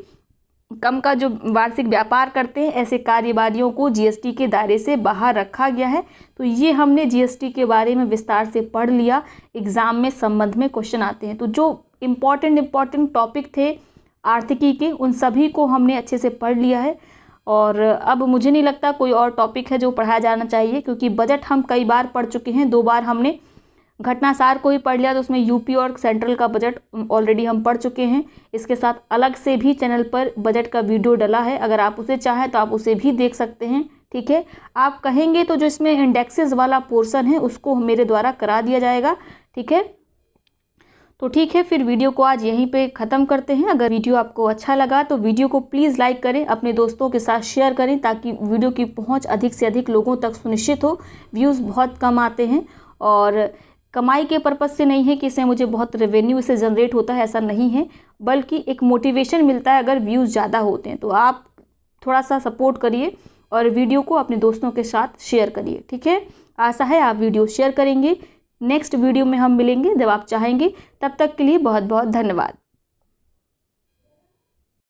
कम का जो वार्षिक व्यापार करते हैं ऐसे कारोबारियों को जीएसटी के दायरे से बाहर रखा गया है। तो ये हमने जीएसटी के बारे में विस्तार से पढ़ लिया। एग्जाम में संबंध में क्वेश्चन आते हैं। तो जो इम्पॉर्टेंट टॉपिक थे आर्थिकी के उन सभी को हमने अच्छे से पढ़ लिया है। और अब मुझे नहीं लगता कोई और टॉपिक है जो पढ़ाया जाना चाहिए, क्योंकि बजट हम कई बार पढ़ चुके हैं। 2 बार हमने घटनासार को ही पढ़ लिया, तो उसमें यूपी और सेंट्रल का बजट ऑलरेडी हम पढ़ चुके हैं। इसके साथ अलग से भी चैनल पर बजट का वीडियो डला है, अगर आप उसे चाहें तो आप उसे भी देख सकते हैं, ठीक है। आप कहेंगे तो जो इसमें इंडेक्सेस वाला पोर्शन है उसको मेरे द्वारा करा दिया जाएगा, ठीक है। तो ठीक है, फिर वीडियो को आज यहीं पे ख़त्म करते हैं। अगर वीडियो आपको अच्छा लगा तो वीडियो को प्लीज़ लाइक करें, अपने दोस्तों के साथ शेयर करें, ताकि वीडियो की पहुंच अधिक से अधिक लोगों तक सुनिश्चित हो। व्यूज़ बहुत कम आते हैं और कमाई के पर्पज़ से नहीं है कि इससे मुझे बहुत रेवेन्यू से जनरेट होता है, ऐसा नहीं है, बल्कि एक मोटिवेशन मिलता है अगर व्यूज़ ज़्यादा होते हैं। तो आप थोड़ा सा सपोर्ट करिए और वीडियो को अपने दोस्तों के साथ शेयर करिए, ठीक है। आशा है आप वीडियो शेयर करेंगे। नेक्स्ट वीडियो में हम मिलेंगे जब आप चाहेंगे। तब तक के लिए बहुत बहुत धन्यवाद।